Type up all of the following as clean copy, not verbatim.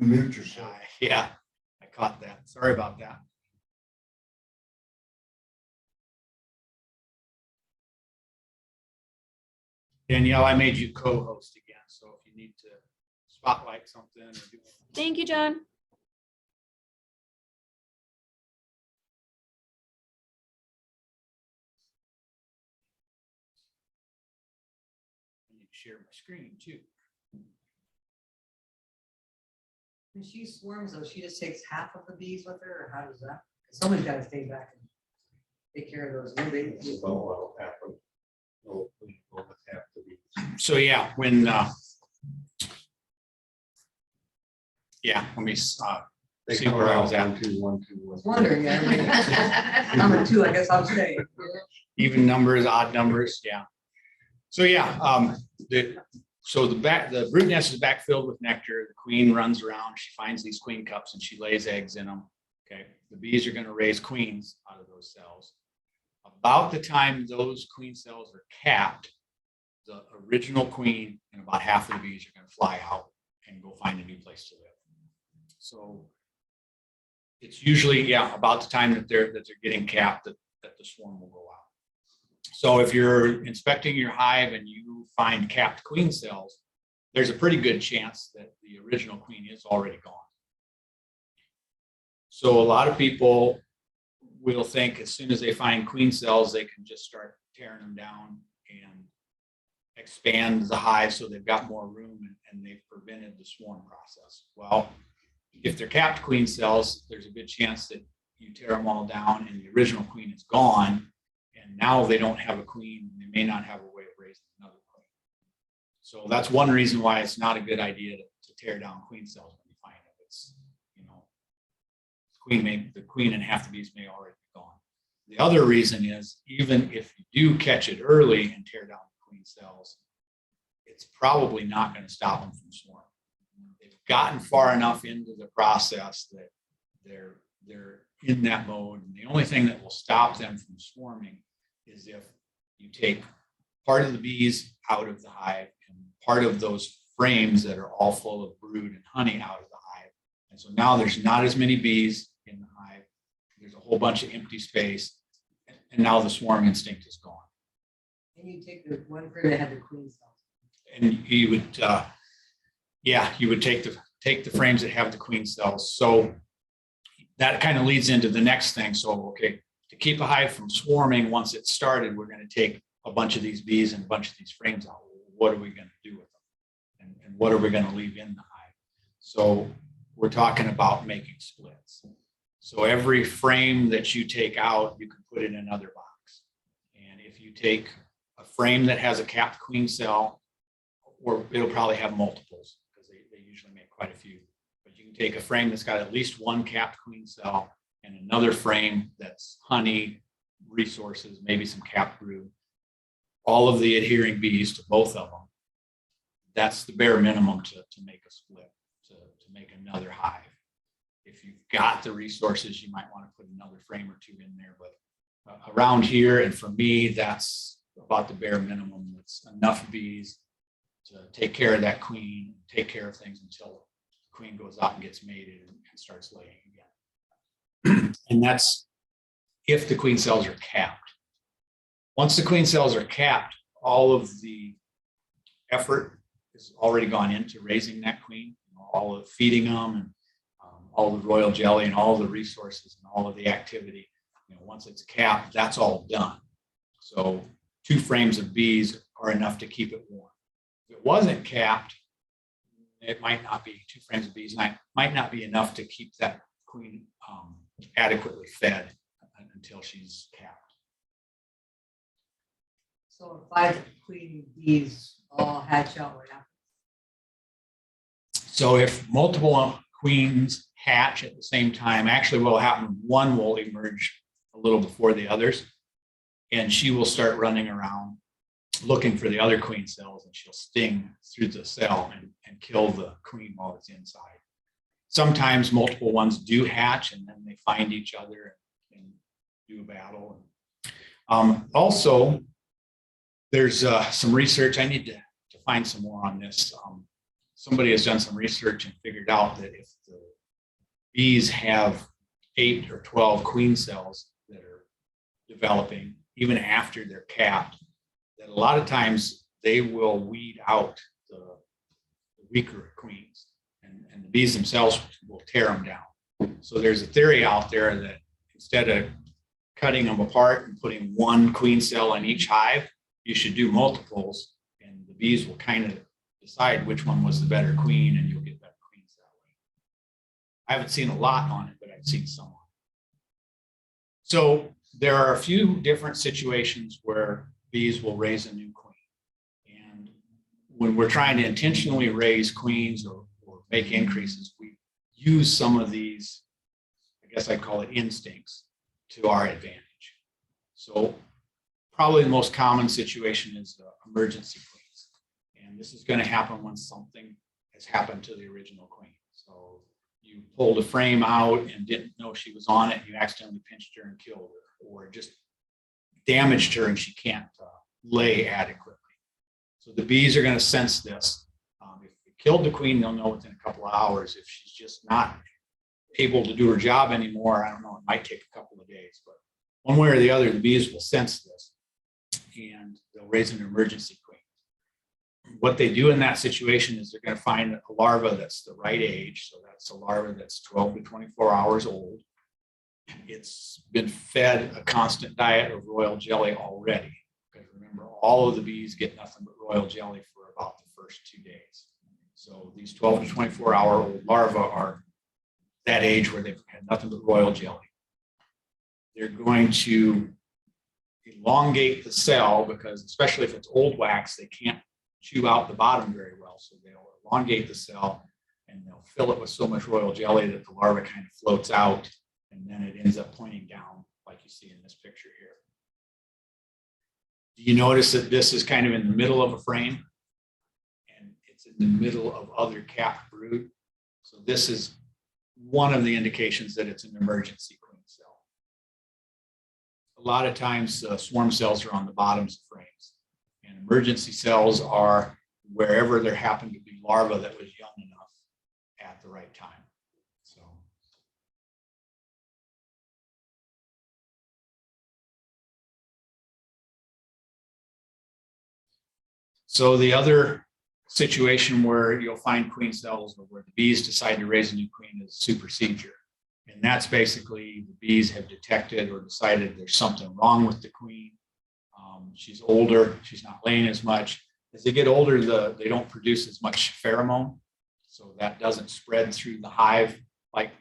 Unmute yourself. Yeah, I caught that. Sorry about that. Danielle, I made you co-host again, so if you need to spotlight something or do Thank you, John. I need to share my screen too. When she swarms though, she just takes half of the bees with her, or how does that? 'Cause somebody's gotta stay back and take care of those new babies. So yeah, when let me They see come where I around was at. 1, 2, 1, 2, I 1. was wondering, number 2, I guess I'll say. Even numbers, odd numbers, yeah. So yeah, the brood nest is backfilled with nectar. The queen runs around, she finds these queen cups and she lays eggs in them. Okay, the bees are going to raise queens out of those cells. About the time those queen cells are capped, the original queen and about half of the bees are going to fly out and go find a new place to live. So it's usually, about the time that they're getting capped that the swarm will go out. So if you're inspecting your hive and you find capped queen cells, there's a pretty good chance that the original queen is already gone. So a lot of people will think as soon as they find queen cells, they can just start tearing them down and expand the hive so they've got more room and they've prevented the swarm process. Well, if they're capped queen cells, there's a good chance that you tear them all down and the original queen is gone. And now they don't have a queen, and they may not have a way of raising another queen. So that's one reason why it's not a good idea to tear down queen cells when you find them. It's, the queen and half the bees may already be gone. The other reason is even if you do catch it early and tear down the queen cells, it's probably not going to stop them from swarming. They've gotten far enough into the process that they're in that mode. And the only thing that will stop them from swarming is if you take part of the bees out of the hive and part of those frames that are all full of brood and honey out of the hive. And so now there's not as many bees in the hive. There's a whole bunch of empty space. And now the swarm instinct is gone. And you take the one frame that had the queen cells. And you would, you would take the frames that have the queen cells. So that kind of leads into the next thing. So, okay, to keep a hive from swarming, once it's started, we're going to take a bunch of these bees and a bunch of these frames out. What are we going to do with them? And what are we going to leave in the hive? So we're talking about making splits. So every frame that you take out, you can put in another box. And if you take a frame that has a capped queen cell, or it'll probably have multiples because they usually make quite a few. But you can take a frame that's got at least one capped queen cell and another frame that's honey, resources, maybe some capped brood, all of the adhering bees to both of them. That's the bare minimum to make a split, to make another hive. If you've got the resources, you might want to put another frame or two in there. But around here, and for me, that's about the bare minimum. It's enough bees to take care of that queen, take care of things until the queen goes out and gets mated and starts laying again. And that's if the queen cells are capped. Once the queen cells are capped, all of the effort has already gone into raising that queen, all of feeding them and all the royal jelly and all the resources and all of the activity. Once it's capped, that's all done. So 2 frames of bees are enough to keep it warm. If it wasn't capped, it might not be 2 frames of bees, might not be enough to keep that queen adequately fed until she's capped. So 5 queen bees all hatch out right after. So if multiple queens hatch at the same time, actually what will happen, one will emerge a little before the others, and she will start running around looking for the other queen cells, and she'll sting through the cell and kill the queen while it's inside. Sometimes multiple ones do hatch, and then they find each other and do a battle. Also, there's some research. I need to find some more on this. somebody has done some research and figured out that if the bees have 8 or 12 queen cells that are developing, even after they're capped, that a lot of times they will weed out the weaker queens, and the bees themselves will tear them down. So there's a theory out there that instead of cutting them apart and putting one queen cell in each hive, you should do multiples, and the bees will kind of decide which one was the better queen, and you'll get better queens that way. I haven't seen a lot on it, but I've seen some on it. So there are a few different situations where bees will raise a new queen. And when we're trying to intentionally raise queens or make increases, we use some of these, I guess I'd call it instincts, to our advantage. So probably the most common situation is emergency queens. And this is going to happen when something has happened to the original queen. So you pulled a frame out and didn't know she was on it. You accidentally pinched her and killed her, or just damaged her and she can't lay adequately. So the bees are going to sense this. If you killed the queen, they'll know within a couple of hours. If she's just not able to do her job anymore, I don't know, it might take a couple of days, but one way or the other, the bees will sense this and they'll raise an emergency queen. What they do in that situation is they're going to find a larva that's the right age. So that's a larva that's 12 to 24 hours old. It's been fed a constant diet of royal jelly already. Because remember, all of the bees get nothing but royal jelly for about the first 2 days. So these 12 to 24 hour old larvae are that age where they've had nothing but royal jelly. They're going to elongate the cell because, especially if it's old wax, they can't chew out the bottom very well. So they'll elongate the cell and they'll fill it with so much royal jelly that the larva kind of floats out, and then it ends up pointing down like you see in this picture here. Do you notice that this is kind of in the middle of a frame and it's in the middle of other capped brood? So this is one of the indications that it's an emergency queen cell. A lot of times swarm cells are on the bottoms of frames, and emergency cells are wherever there happened to be larvae that was young enough at the right time. So the other situation where you'll find queen cells or where the bees decide to raise a new queen is supersedure. And that's basically the bees have detected or decided there's something wrong with the queen. She's older, she's not laying as much. As they get older, they don't produce as much pheromone. So that doesn't spread through the hive like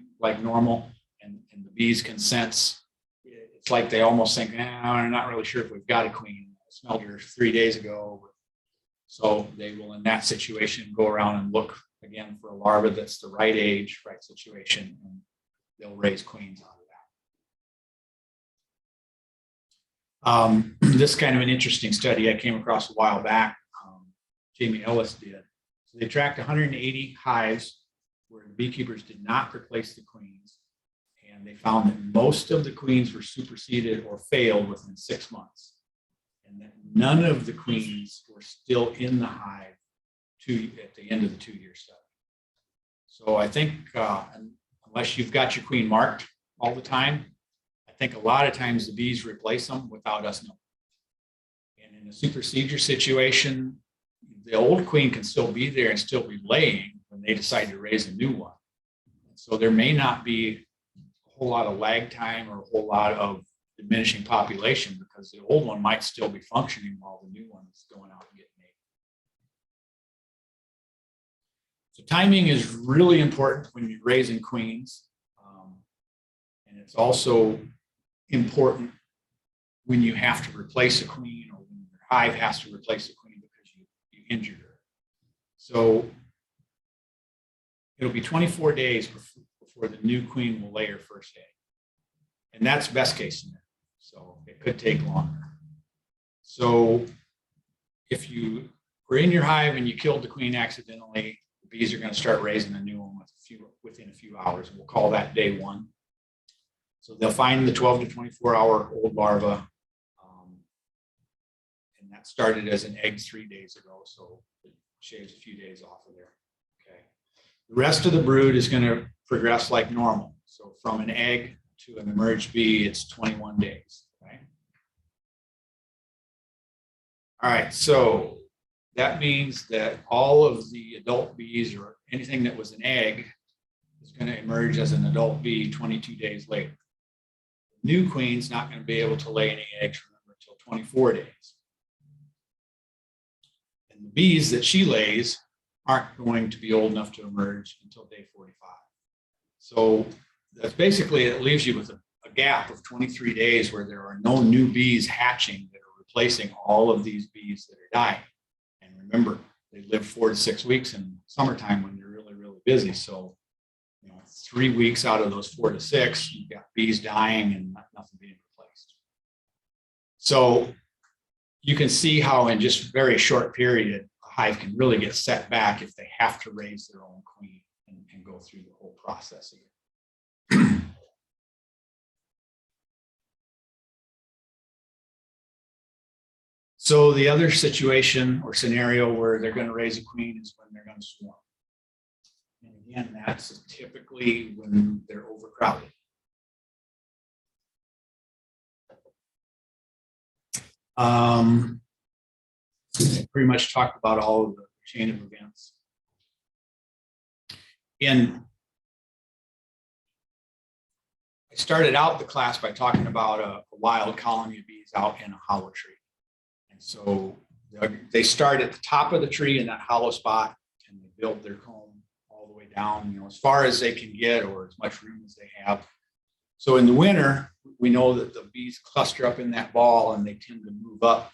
normal. And the bees can sense, it's like they almost think, I'm not really sure if we've got a queen. I smelled her 3 days ago. So they will, in that situation, go around and look again for a larva that's the right age, right situation, and they'll raise queens out of that. This is kind of an interesting study I came across a while back. Jamie Ellis did. So they tracked 180 hives where the beekeepers did not replace the queens, and they found that most of the queens were superseded or failed within 6 months. And that none of the queens were still in the hive at the end of the 2-year study. So I think unless you've got your queen marked all the time, I think a lot of times the bees replace them without us knowing. And in a supersedure situation, the old queen can still be there and still be laying when they decide to raise a new one. And so there may not be a whole lot of lag time or a whole lot of diminishing population, because the old one might still be functioning while the new one is going out and getting mated. So timing is really important when you're raising queens. And it's also important when you have to replace a queen, or when your hive has to replace a queen because you injured her. So it'll be 24 days before the new queen will lay her first egg. And that's best case scenario. So it could take longer. So if you were in your hive and you killed the queen accidentally, the bees are going to start raising a new one within a few hours. And we'll call that day 1. So they'll find the 12 to 24 hour old larva. And that started as an egg 3 days ago. So it shaves a few days off of there. The rest of the brood is going to progress like normal. So from an egg to an emerged bee, it's 21 days. Okay? All right, so that means that all of the adult bees or anything that was an egg is going to emerge as an adult bee 22 days later. The new queen's not going to be able to lay any eggs, remember, until 24 days. And the bees that she lays aren't going to be old enough to emerge until day 45. So that's basically, it leaves you with a gap of 23 days where there are no new bees hatching that are replacing all of these bees that are dying. And remember, they live 4 to 6 weeks in summertime when they're really, really busy. So, 3 weeks out of those 4 to 6, you've got bees dying and nothing being replaced. So you can see how in just a very short period, a hive can really get set back if they have to raise their own queen and go through the whole process again. So the other situation or scenario where they're going to raise a queen is when they're going to swarm. And again, that's typically when they're overcrowded. Pretty much talked about all of the chain of events. And I started out the class by talking about a wild colony of bees out in a hollow tree. And so they start at the top of the tree in that hollow spot, and they build their comb all the way down, as far as they can get or as much room as they have. So in the winter, we know that the bees cluster up in that ball and they tend to move up,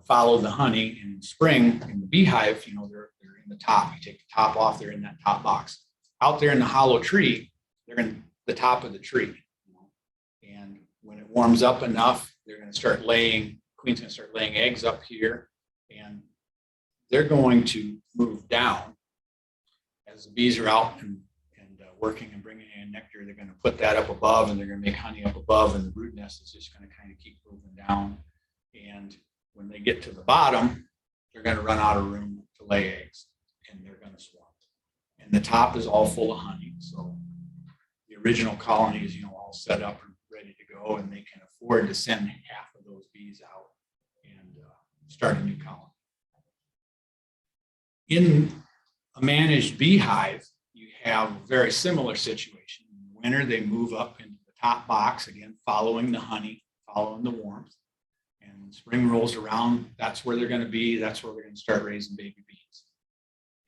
follow the honey. And in spring, in the beehive, they're in the top. You take the top off, they're in that top box. Out there in the hollow tree, they're in the top of the tree. And when it warms up enough, they're going to start laying, queen's going to start laying eggs up here. And they're going to move down as the bees are out and working and bringing in nectar. They're going to put that up above, and they're going to make honey up above, and the brood nest is just going to kind of keep moving down. And when they get to the bottom, they're going to run out of room to lay eggs, and they're going to swarm. And the top is all full of honey. So the original colony is, all set up and ready to go, and they can afford to send half of those bees out and start a new colony. In a managed beehive, you have a very similar situation. In the winter, they move up into the top box, again, following the honey, following the warmth. And when spring rolls around, that's where they're going to be. That's where they're going to start raising baby bees.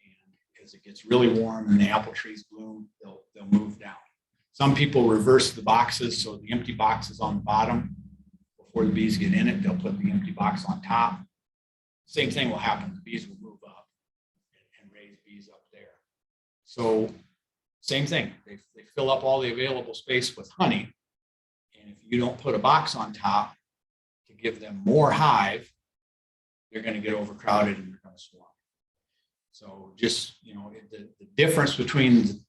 And as it gets really warm and the apple trees bloom, they'll move down. Some people reverse the boxes, so the empty box is on the bottom. Before the bees get in it, they'll put the empty box on top. Same thing will happen. The bees will move up and raise bees up there. So same thing, they fill up all the available space with honey. And if you don't put a box on top to give them more hive, they're going to get overcrowded and they're going to swarm. So just, the difference between the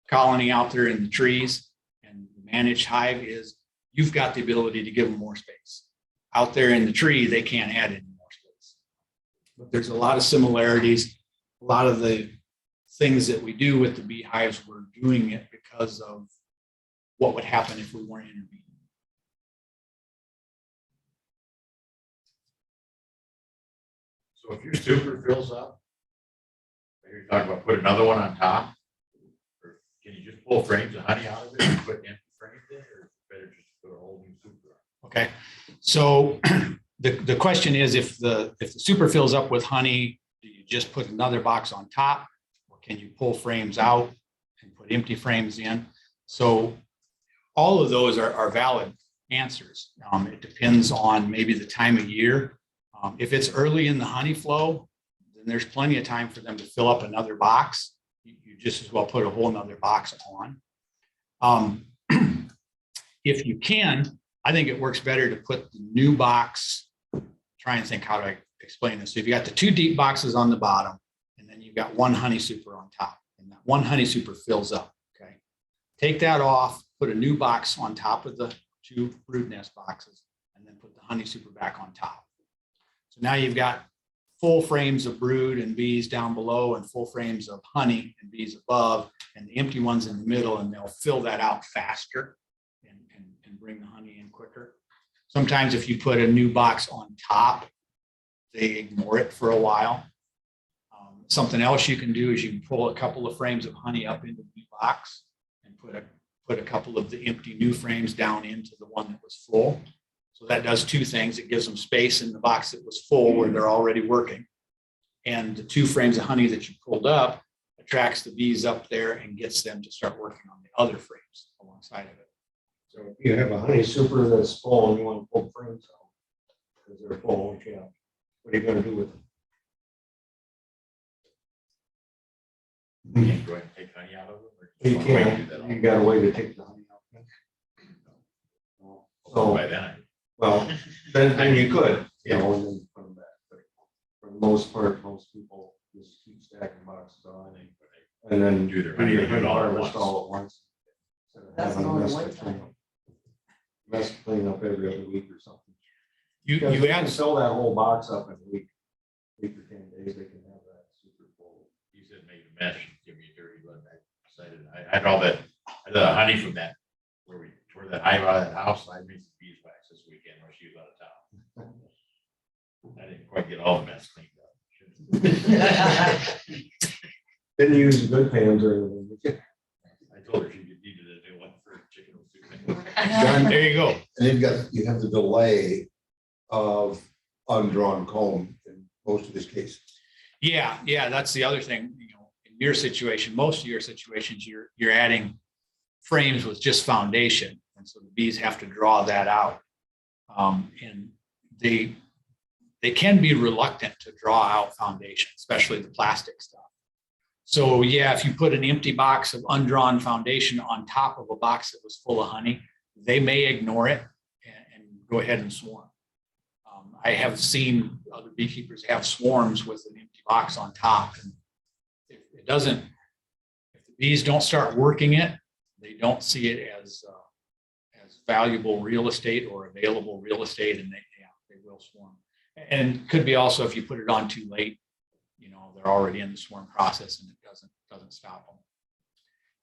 colony out there in the trees and the managed hive is you've got the ability to give them more space. Out there in the tree, they can't add any more space. But there's a lot of similarities. A lot of the things that we do with the beehives, we're doing it because of what would happen if we weren't intervening. So if your super fills up, you're talking about put another one on top, or can you just pull frames of honey out of it and put empty frames in, or better just put a whole new super on? Okay, so the question is, if the super fills up with honey, do you just put another box on top? Can you pull frames out and put empty frames in? So all of those are valid answers. It depends on maybe the time of year. If it's early in the honey flow, then there's plenty of time for them to fill up another box. You just as well put a whole nother box on. If you can, I think it works better to put the new box, try and think how do I explain this. So if you got the 2 deep boxes on the bottom, and then you've got 1 honey super on top, and that 1 honey super fills up, okay? Take that off, put a new box on top of the 2 brood nest boxes, and then put the honey super back on top. So now you've got full frames of brood and bees down below and full frames of honey and bees above and the empty ones in the middle, and they'll fill that out faster and bring the honey in quicker. Sometimes if you put a new box on top, they ignore it for a while. Something else you can do is you can pull a couple of frames of honey up into the new box and put a couple of the empty new frames down into the one that was full. So that does two things. It gives them space in the box that was full where they're already working. And the 2 frames of honey that you pulled up attracts the bees up there and gets them to start working on the other frames alongside of it. So if you have a honey super that's full and you want to pull frames out, because they're full, yeah, what are you gonna do with them? You can go ahead and take honey out of them. Or You just wanna wait and do that can't, all? you got a way to take the honey out. So by So, then, well, then you could, you know, and then put them back. But for the most part, most people just keep stacking boxes on and then Do their honey, they do it all at harvest once. all at once. Instead of That's having a all mess one to clean time. up. Mess to clean up every other week or something. You Because they add can fill that whole box up in a week or 10 days, they can have that super full. you said make a mess, give me a dirty one. I decided, I had all that, the honey from that, where we tore that hive out of that house. I made some beeswax this weekend while she was out of town. I didn't quite get all the mess cleaned up. Didn't use the good pans or anything. did you? I told her she needed a new one for chicken soup. John, there you go. and you have the delay of undrawn comb in most of these cases. Yeah, that's the other thing. You know, in your situation, most of your situations, you're adding frames with just foundation, and so the bees have to draw that out. And they can be reluctant to draw out foundation, especially the plastic stuff. So yeah, if you put an empty box of undrawn foundation on top of a box that was full of honey, they may ignore it and go ahead and swarm. I have seen other beekeepers have swarms with an empty box on top. And if the bees don't start working it, they don't see it as valuable real estate or available real estate, and they will swarm. And it could be also if you put it on too late, you know, they're already in the swarm process and it doesn't stop them.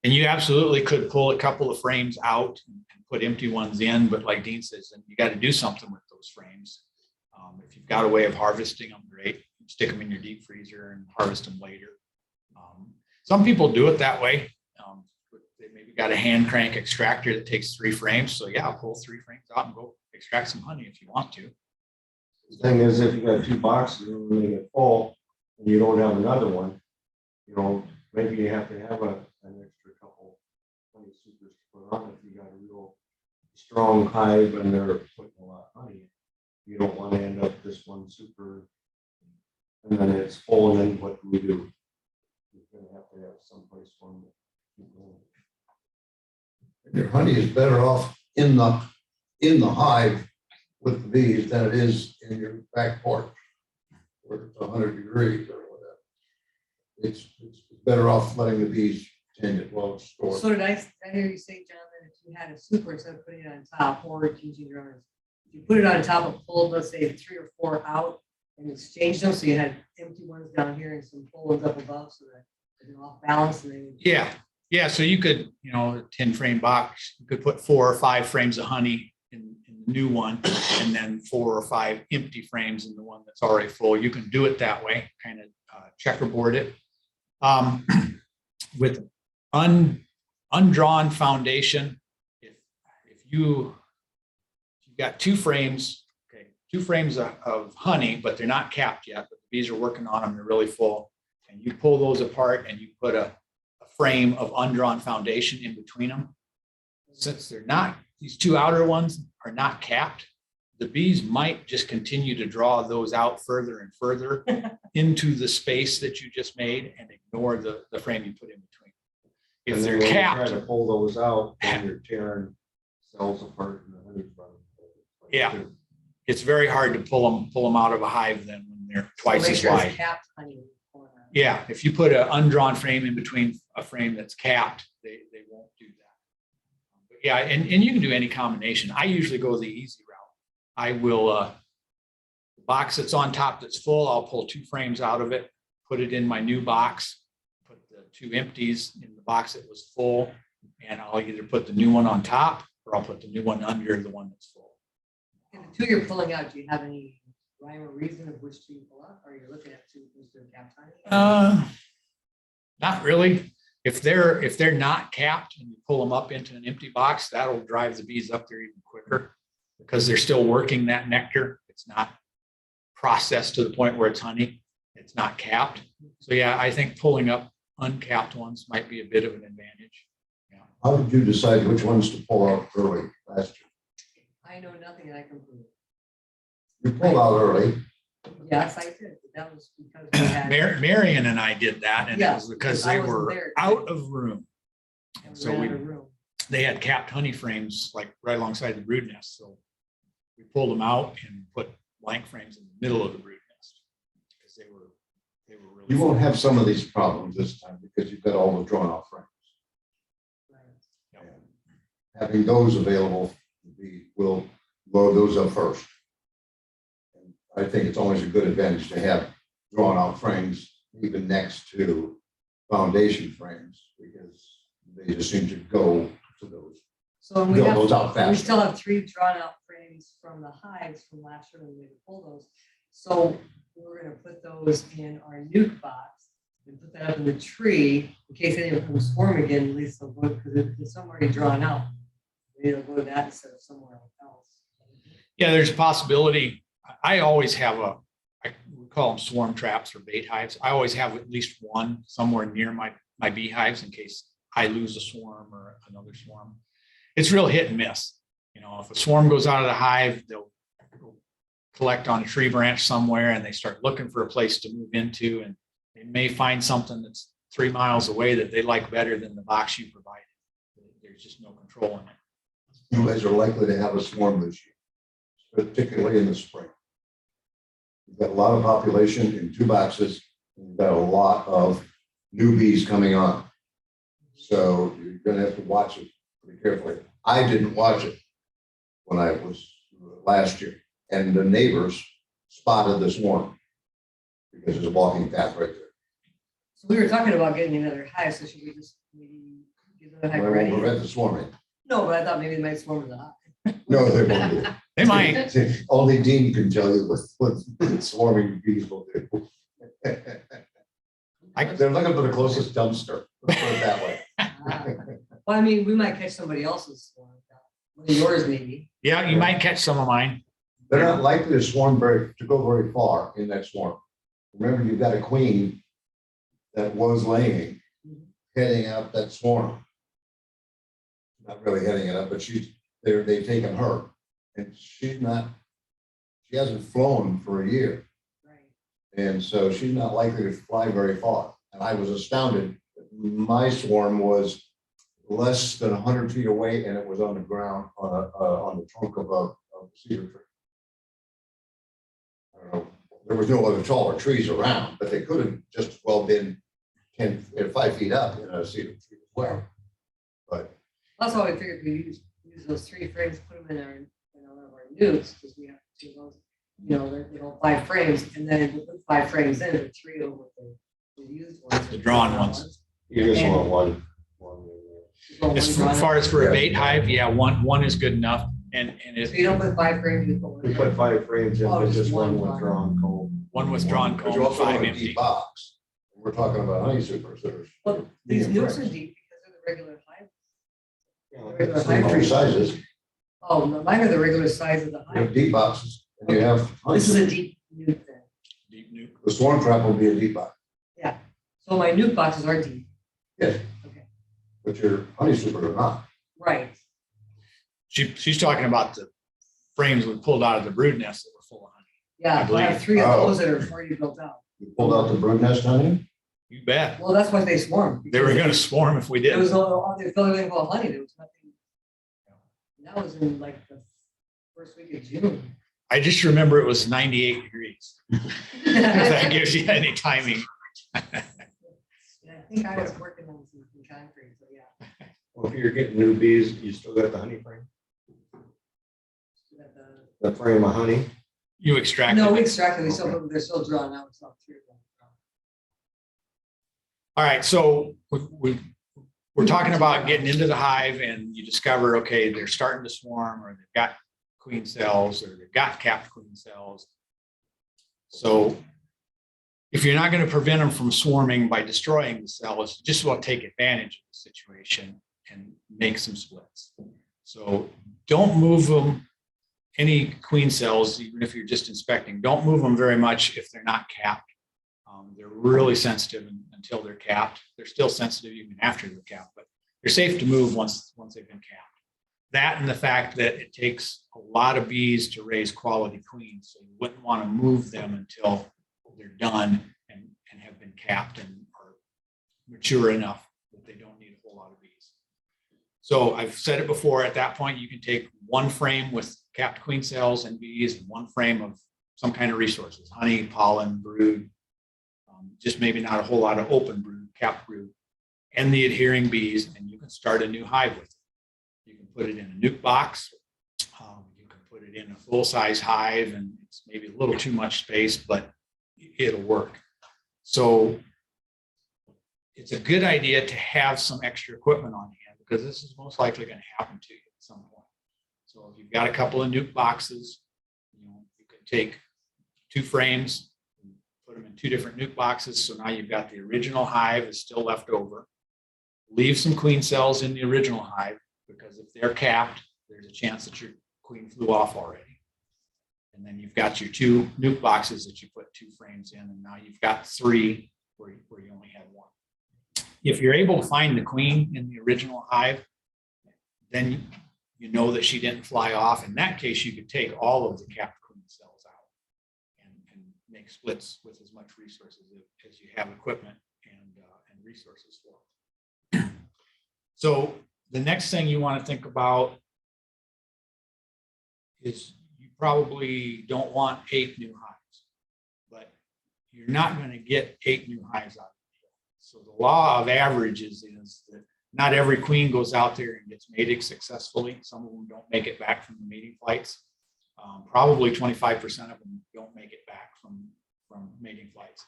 And you absolutely could pull a couple of frames out and put empty ones in, but like Dean says, then you got to do something with those frames. If you've got a way of harvesting them, great. Stick them in your deep freezer and harvest them later. Some people do it that way. They maybe got a hand crank extractor that takes 3 frames. So yeah, I'll pull 3 frames out and go extract some honey if you want to. The thing is, if you got 2 boxes and when they get full and you don't have another one, you know, maybe you have to have an extra couple honey supers to put on if you got a real strong hive and they're putting a lot of honey. You don't want to end up this one super and then it's full, and then what do we do? You're gonna have to have someplace for them to keep going. Your honey is better off in the hive with the bees than it is in your back porch where it's 100 degrees or whatever. It's better off letting the bees tend it while it's stored. So did I hear you say, John, that if you had a super, instead of putting it on top or changing your owners, if you put it on top and pulled, let's say 3 or 4 out and exchanged them, so you had empty ones down here and some full ones up above, so that they're off balance and they. Yeah. So you could, you know, a 10 frame box, you could put 4 or 5 frames of honey in the new one, and then 4 or 5 empty frames in the one that's already full. You can do it that way, kind of checkerboard it. With undrawn foundation, if you've got 2 frames, okay, 2 frames of honey, but they're not capped yet, but the bees are working on them, they're really full, and you pull those apart and you put a frame of undrawn foundation in between them. Since they're not, these 2 outer ones are not capped, the bees might just continue to draw those out further and further into the space that you just made and ignore the frame you put in between. If And then they're when you capped, try to pull those out, then you're tearing cells apart in the honey's running. Yeah. it's very hard to pull them out of a hive then when they're twice Make as sure it's wide. capped honey in the corner. Yeah, if you put an undrawn frame in between a frame that's capped, they won't do that. But yeah, and you can do any combination. I usually go the easy route. I will The box that's on top that's full, I'll pull 2 frames out of it, put it in my new box, put the 2 empties in the box that was full, and I'll either put the new one on top or I'll put the new one under the one that's full. And the 2 you're pulling out, do you have any rhyme or reason of which 2 you pull out? Or you're looking at 2 who's doing cap timing? Not really. If they're not capped and you pull them up into an empty box, that'll drive the bees up there even quicker because they're still working that nectar. It's not processed to the point where it's honey. It's not capped. So yeah, I think pulling up uncapped ones might be a bit of an advantage. Yeah. How did you decide which ones to pull out early last year? I know nothing and I can prove it. You pulled out early. Yes, I did. But that was because we had. Marion and I did that, and it Yeah, was because I they wasn't were there. out of room. and So ran we- out of room. They had capped honey frames like right alongside the brood nest. So we pulled them out and put blank frames in the middle of the brood nest because they were really. You won't have some of these problems this time because you've got all the drawn out frames. Right. And having those available, we will load those up first. And I think it's always a good advantage to have drawn out frames even next to foundation frames because they just seem to go to those. So we Build have, those out we faster. still have 3 drawn out frames from the hives from last year when we had to pull those. So we're gonna put those in our nuke box and put that up in the tree in case any of them swarm again, at least they'll go, because if some already drawn out, maybe they'll go to that instead of somewhere else. Yeah, there's a possibility. I always have we call them swarm traps or bait hives. I always have at least one somewhere near my beehives in case I lose a swarm or another swarm. It's real hit and miss. You know, if a swarm goes out of the hive, they'll collect on a tree branch somewhere and they start looking for a place to move into, and they may find something that's 3 miles away that they like better than the box you provided. There's just no control in it. You guys are likely to have a swarm this year, particularly in the spring. You've got a lot of population in 2 boxes, and you've got a lot of new bees coming on. So you're gonna have to watch it pretty carefully. I didn't watch it when I was last year, and the neighbors spotted the swarm because there's a walking path right there. So we were talking about getting another hive, so should we just maybe get another I hive won't ready? prevent the swarming. No, but I thought maybe they might swarm in the hive. No, they won't do. They might. Only Dean can tell you what swarming bees will do. They're looking for the closest dumpster, let's put it that way. Well, I mean, we might catch somebody else's swarm, one of yours maybe. Yeah, you might catch some of mine. They're not likely to go very far in that swarm. Remember, you've got a queen that was laying, heading out that swarm. Not really heading it up, but they've taken her. And she hasn't flown for a year. Right. And so she's not likely to fly very far. And I was astounded that my swarm was less than 100 feet away and it was on the ground on the trunk of a cedar tree. I don't know. There was no other taller trees around, but they could have just well been 5 feet up in a cedar tree as well. But That's why we figured we use those 3 frames, put them in one of our nukes, because we have 2 of those, you know, they're 5 frames, and then we put 5 frames in, but 3 of the used ones. The drawn ones. You just want one. As far as for a bait hive, yeah, one is good enough. And So you don't put 5 frames, you put one. We put 5 frames in, Oh, but just just one one withdrawn cold. one withdrawn But you comb, also 5 want a empty. deep box. We're talking about honey supers that are. Well, these medium nukes are frames. deep because they're the regular hive. Same 3 sizes. Oh, no, mine are the regular size of the You have hive. deep boxes and you have. This is a deep nuke then. Deep nuke. The swarm trap will be a deep box, Yeah, so my nuke boxes are deep. yes. Okay. But your honey supers are not. Right. She's talking about the frames we pulled out of the brood nest that were full of honey. Yeah, I I have believe. 3 of Oh. those that are already built out. You pulled out the brood nest honey? You bet. Well, that's why they swarm. They were gonna swarm if we There was didn't. no, they filled everything full of honey, there was nothing. And that was in like the first week of June. I just remember it was 98 degrees. If that gives you any timing. And I think I was working on some concrete, so yeah. Well, if you're getting new bees, you still got the honey frame, So that the- the frame of honey. You extract No, it. we extracted, they still, Okay. they're still drawn out, it's not 3 of them. All right, so we're talking about getting into the hive and you discover, okay, they're starting to swarm or they've got queen cells or they've got capped queen cells. So if you're not going to prevent them from swarming by destroying the cells, just want to take advantage of the situation and make some splits. So don't move them, any queen cells, even if you're just inspecting, don't move them very much if they're not capped. They're really sensitive until they're capped. They're still sensitive even after they're capped, but they're safe to move once they've been capped. That and the fact that it takes a lot of bees to raise quality queens, so you wouldn't want to move them until they're done and have been capped and are mature enough that they don't need a whole lot of bees. So I've said it before, at that point, you can take one frame with capped queen cells and bees and one frame of some kind of resources, honey, pollen, brood, just maybe not a whole lot of open brood, capped brood, and the adhering bees, and you can start a new hive with it. You can put it in a nuke box. You can put it in a full-size hive, and it's maybe a little too much space, but it'll work. So it's a good idea to have some extra equipment on hand because this is most likely going to happen to you at some point. So if you've got a couple of nuke boxes, you can take 2 frames, put them in 2 different nuke boxes. So now you've got the original hive is still left over. Leave some queen cells in the original hive because if they're capped, there's a chance that your queen flew off already. And then you've got your 2 nuke boxes that you put 2 frames in, and now you've got 3 where you only had 1. If you're able to find the queen in the original hive, then you know that she didn't fly off. In that case, you could take all of the capped queen cells out and make splits with as much resources as you have equipment and resources for. So the next thing you want to think about is you probably don't want 8 new hives, but you're not going to get 8 new hives out of it. So the law of averages is that not every queen goes out there and gets mated successfully. Some of them don't make it back from the mating flights. Probably 25% of them don't make it back from mating flights.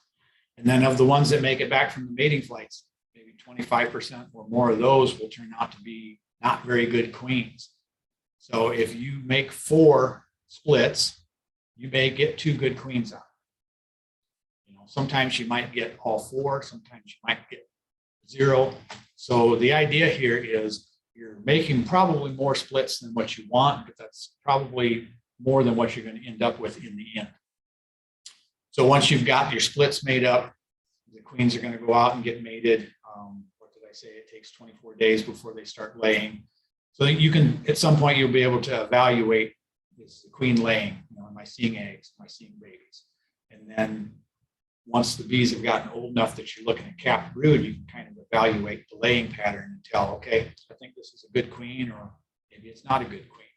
And then of the ones that make it back from the mating flights, maybe 25% or more of those will turn out to be not very good queens. So if you make 4 splits, you may get 2 good queens out. Sometimes you might get all 4, sometimes you might get 0. So the idea here is you're making probably more splits than what you want, but that's probably more than what you're going to end up with in the end. So once you've got your splits made up, the queens are going to go out and get mated. What did I say? It takes 24 days before they start laying. So you can, at some point, you'll be able to evaluate, is the queen laying? Am I seeing eggs? Am I seeing babies? And then once the bees have gotten old enough that you're looking at capped brood, you can kind of evaluate the laying pattern and tell, okay, I think this is a good queen, or maybe it's not a good queen.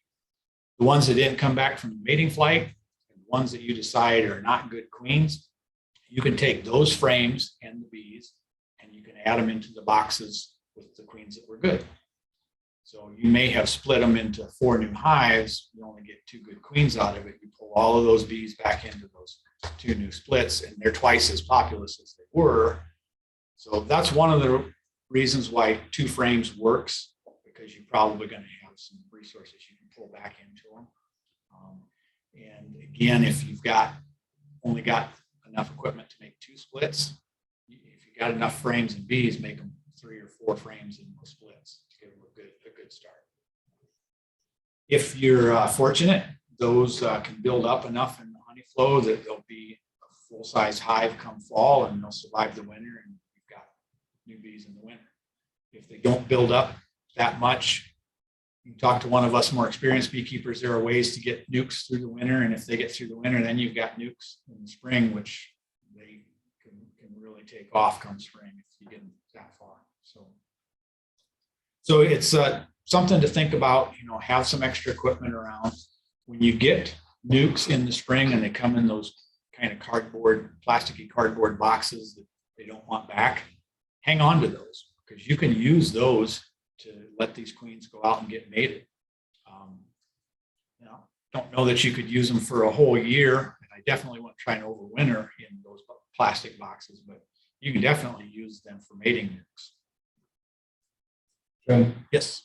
The ones that didn't come back from the mating flight, and the ones that you decide are not good queens, you can take those frames and the bees, and you can add them into the boxes with the queens that were good. So you may have split them into 4 new hives. You only get 2 good queens out of it. You pull all of those bees back into those 2 new splits, and they're twice as populous as they were. So that's one of the reasons why 2 frames works, because you're probably going to have some resources you can pull back into them. And again, if you've only got enough equipment to make 2 splits, if you got enough frames and bees, make them 3 or 4 frames in the splits to give them a good start. If you're fortunate, those can build up enough in the honey flow that there'll be a full-size hive come fall, and they'll survive the winter, and you've got new bees in the winter. If they don't build up that much, you can talk to one of us more experienced beekeepers. There are ways to get nukes through the winter, and if they get through the winter, then you've got nukes in the spring, which they can really take off come spring if you get them that far. So it's something to think about. Have some extra equipment around. When you get nukes in the spring and they come in those kind of plasticky cardboard boxes that they don't want back, hang on to those, because you can use those to let these queens go out and get mated. don't know that you could use them for a whole year. And I definitely wouldn't try and overwinter in those plastic boxes, but you can definitely use them for mating nukes. Jim, Yes.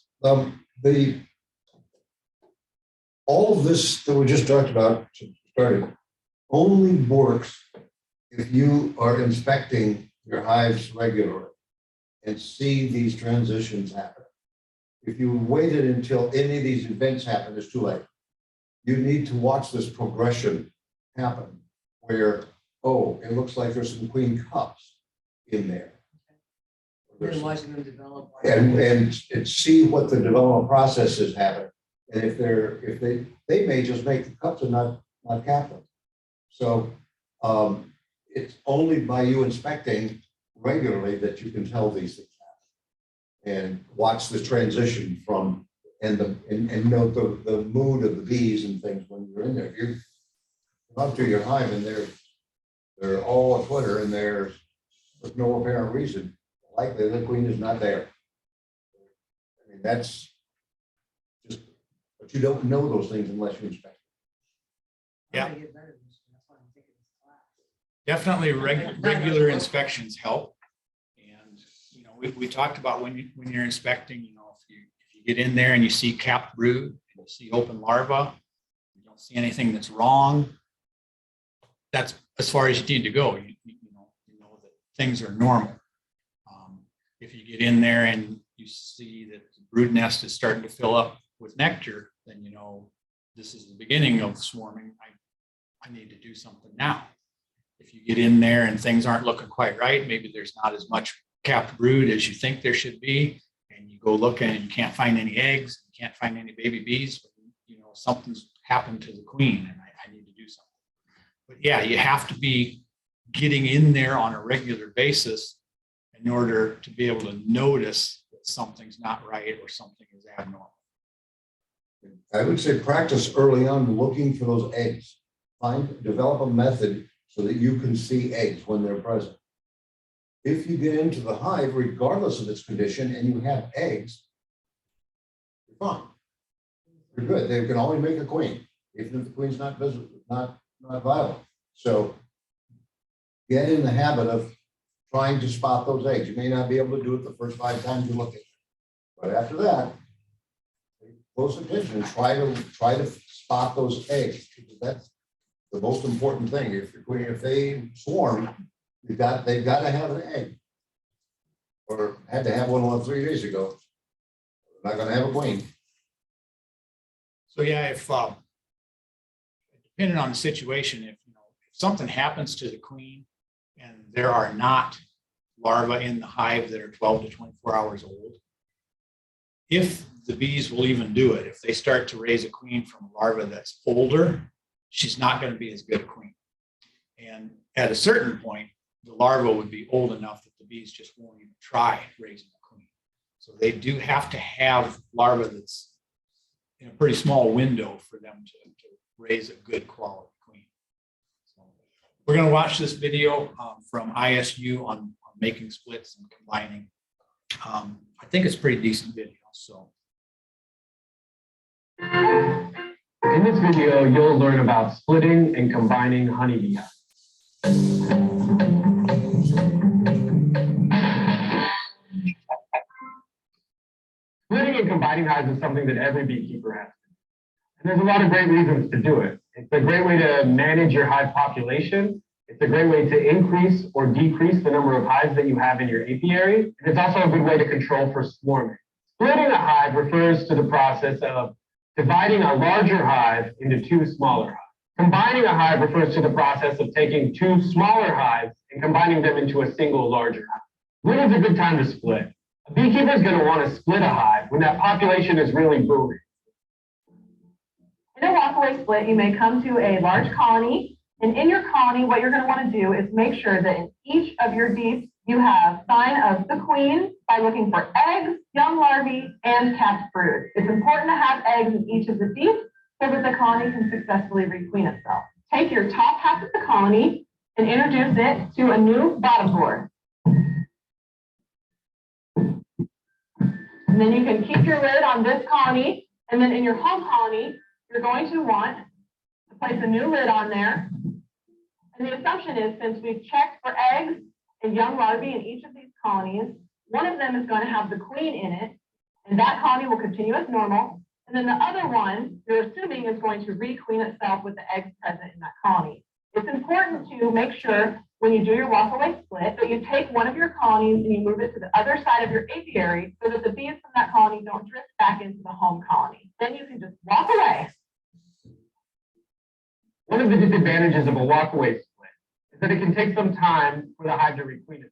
All of this that we just talked about started only works if you are inspecting your hives regularly and see these transitions happen. If you waited until any of these events happen, it's too late. You need to watch this progression happen where, oh, it looks like there's some queen cups in there. Then watching them develop. And see what the development process is happening. And if they may just make the cups and not cap them. So it's only by you inspecting regularly that you can tell these things happen. And watch the transition from and note the mood of the bees and things when you're in there. If you come up to your hive and they're all a twitter and there's with no apparent reason, likely the queen is not there. I mean, that's just, but you don't know those things unless you inspect. Yeah. I'm gonna get better this year. That's why I'm taking this class. Definitely regular inspections help. And, you know, we talked about when you're inspecting, you know, if you get in there and you see capped brood and you see open larvae, you don't see anything that's wrong, that's as far as you need to go. You know that things are normal. If you get in there and you see that the brood nest is starting to fill up with nectar, then you know this is the beginning of swarming. I need to do something now. If you get in there and things aren't looking quite right, maybe there's not as much capped brood as you think there should be, and you go looking and you can't find any eggs, you can't find any baby bees, you know, something's happened to the queen and I need to do something. But yeah, you have to be getting in there on a regular basis in order to be able to notice that something's not right or something is abnormal. I would say practice early on looking for those eggs. Develop a method so that you can see eggs when they're present. If you get into the hive, regardless of its condition, and you have eggs, you're fine. You're good. They can always make a queen, even if the queen's not visible, not viable. So get in the habit of trying to spot those eggs. You may not be able to do it the first 5 times you look at it, but after that, pay close attention and try to spot those eggs, because that's the most important thing. If they swarm, they've got to have an egg, or had to have one 3 days ago. They're not going to have a queen. So yeah, if depending on the situation, if something happens to the queen and there are not larvae in the hive that are 12 to 24 hours old, if the bees will even do it, if they start to raise a queen from a larva that's older, she's not going to be as good a queen. And at a certain point, the larva would be old enough that the bees just won't even try raising a queen. So they do have to have larvae that's in a pretty small window for them to raise a good quality queen. So we're going to watch this video from ISU on making splits and combining. I think it's a pretty decent video. So in this video, you'll learn about splitting and combining honeybee hives. Splitting and combining hives is something that every beekeeper has to do. And there's a lot of great reasons to do it. It's a great way to manage your hive population. It's a great way to increase or decrease the number of hives that you have in your apiary. And it's also a good way to control for swarming. Splitting a hive refers to the process of dividing a larger hive into 2 smaller hives. Combining a hive refers to the process of taking 2 smaller hives and combining them into a single larger hive. When is a good time to split? A beekeeper is going to want to split a hive when that population is really booming. In a walkaway split, you may come to a large colony, and in your colony, what you're going to want to do is make sure that in each of your deeps, you have sign of the queen by looking for eggs, young larvae, and capped brood. It's important to have eggs in each of the deeps so that the colony can successfully requeen itself. Take your top half of the colony and introduce it to a new bottom board. And then you can keep your lid on this colony, and then in your home colony, you're going to want to place a new lid on there. And the assumption is, since we've checked for eggs and young larvae in each of these colonies, one of them is going to have the queen in it, and that colony will continue as normal. And then the other one, you're assuming, is going to requeen itself with the eggs present in that colony. It's important to make sure when you do your walk-away split that you take one of your colonies and you move it to the other side of your apiary so that the bees from that colony don't drift back into the home colony. Then you can just walk away. One of the disadvantages of a walkaway split is that it can take some time for the hive to requeen it.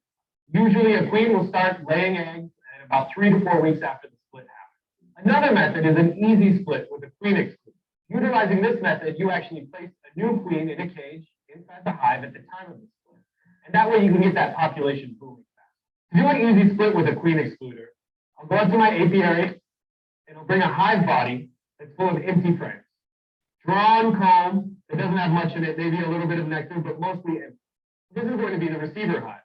Usually a queen will start laying eggs at about 3 to 4 weeks after the split happens. Another method is an easy split with a queen excluder. Utilizing this method, you actually place a new queen in a cage inside the hive at the time of the split. And that way you can get that population booming fast. To do an easy split with a queen excluder, I'll go up to my apiary and I'll bring a hive body that's full of empty frames. Drawn comb, it doesn't have much in it, maybe a little bit of nectar, but mostly empty. This is going to be the receiver hive.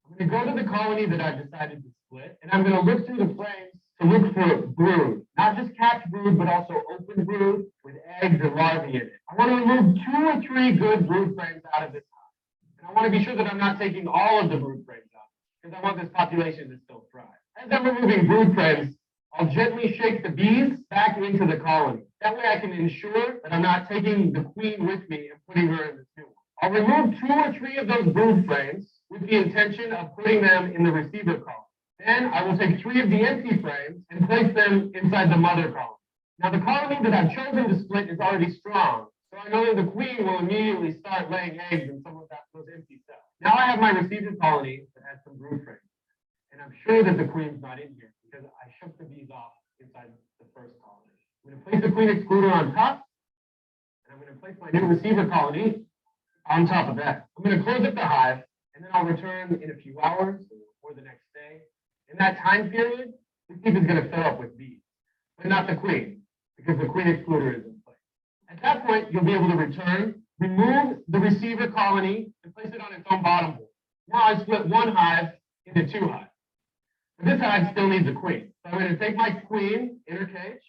I'm going to go to the colony that I've decided to split, and I'm going to look through the frames to look for brood, not just capped brood, but also open brood with eggs and larvae in it. I want to remove 2 or 3 good brood frames out of this hive. And I want to be sure that I'm not taking all of the brood frames out, because I want this population to still thrive. As I'm removing brood frames, I'll gently shake the bees back into the colony. That way I can ensure that I'm not taking the queen with me and putting her in the new one. I'll remove 2 or 3 of those brood frames with the intention of putting them in the receiver colony. Then I will take 3 of the empty frames and place them inside the mother colony. Now the colony that I've chosen to split is already strong, so I know that the queen will immediately start laying eggs in some of those empty cells. Now I have my receiver colony that has some brood frames, and I'm sure that the queen's not in here because I shook the bees off inside the first colony. I'm going to place the queen excluder on top, and I'm going to place my new receiver colony on top of that. I'm going to close up the hive, and then I'll return in a few hours or the next day. In that time period, the hive is going to fill up with bees, but not the queen, because the queen excluder is in place. At that point, you'll be able to return, remove the receiver colony, and place it on its own bottom board. Now I split one hive into 2 hives. But this hive still needs a queen. So I'm going to take my queen in her cage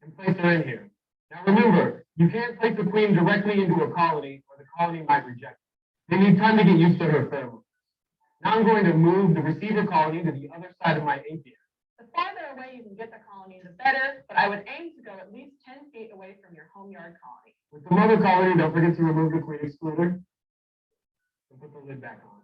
and place her in here. Now remember, you can't place the queen directly into a colony or the colony might reject it. They need time to get used to her pheromones. Now I'm going to move the receiver colony to the other side of my apiary. The farther away you can get the colony, the better, but I would aim to go at least 10 feet away from your home yard colony. With the mother colony, don't forget to remove the queen excluder and put the lid back on.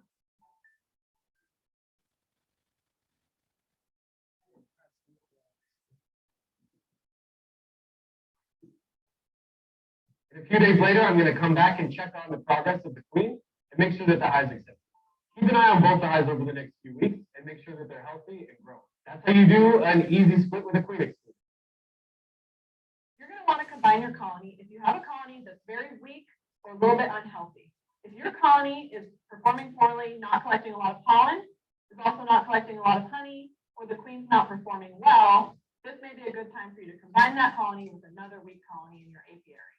And a few days later, I'm going to come back and check on the progress of the queen and make sure that the hive's accepted. Keep an eye on both the hives over the next few weeks and make sure that they're healthy and growing. That's how you do an easy split with a queen excluder. You're going to want to combine your colony if you have a colony that's very weak or a little bit unhealthy. If your colony is performing poorly, not collecting a lot of pollen, is also not collecting a lot of honey, or the queen's not performing well, this may be a good time for you to combine that colony with another weak colony in your apiary.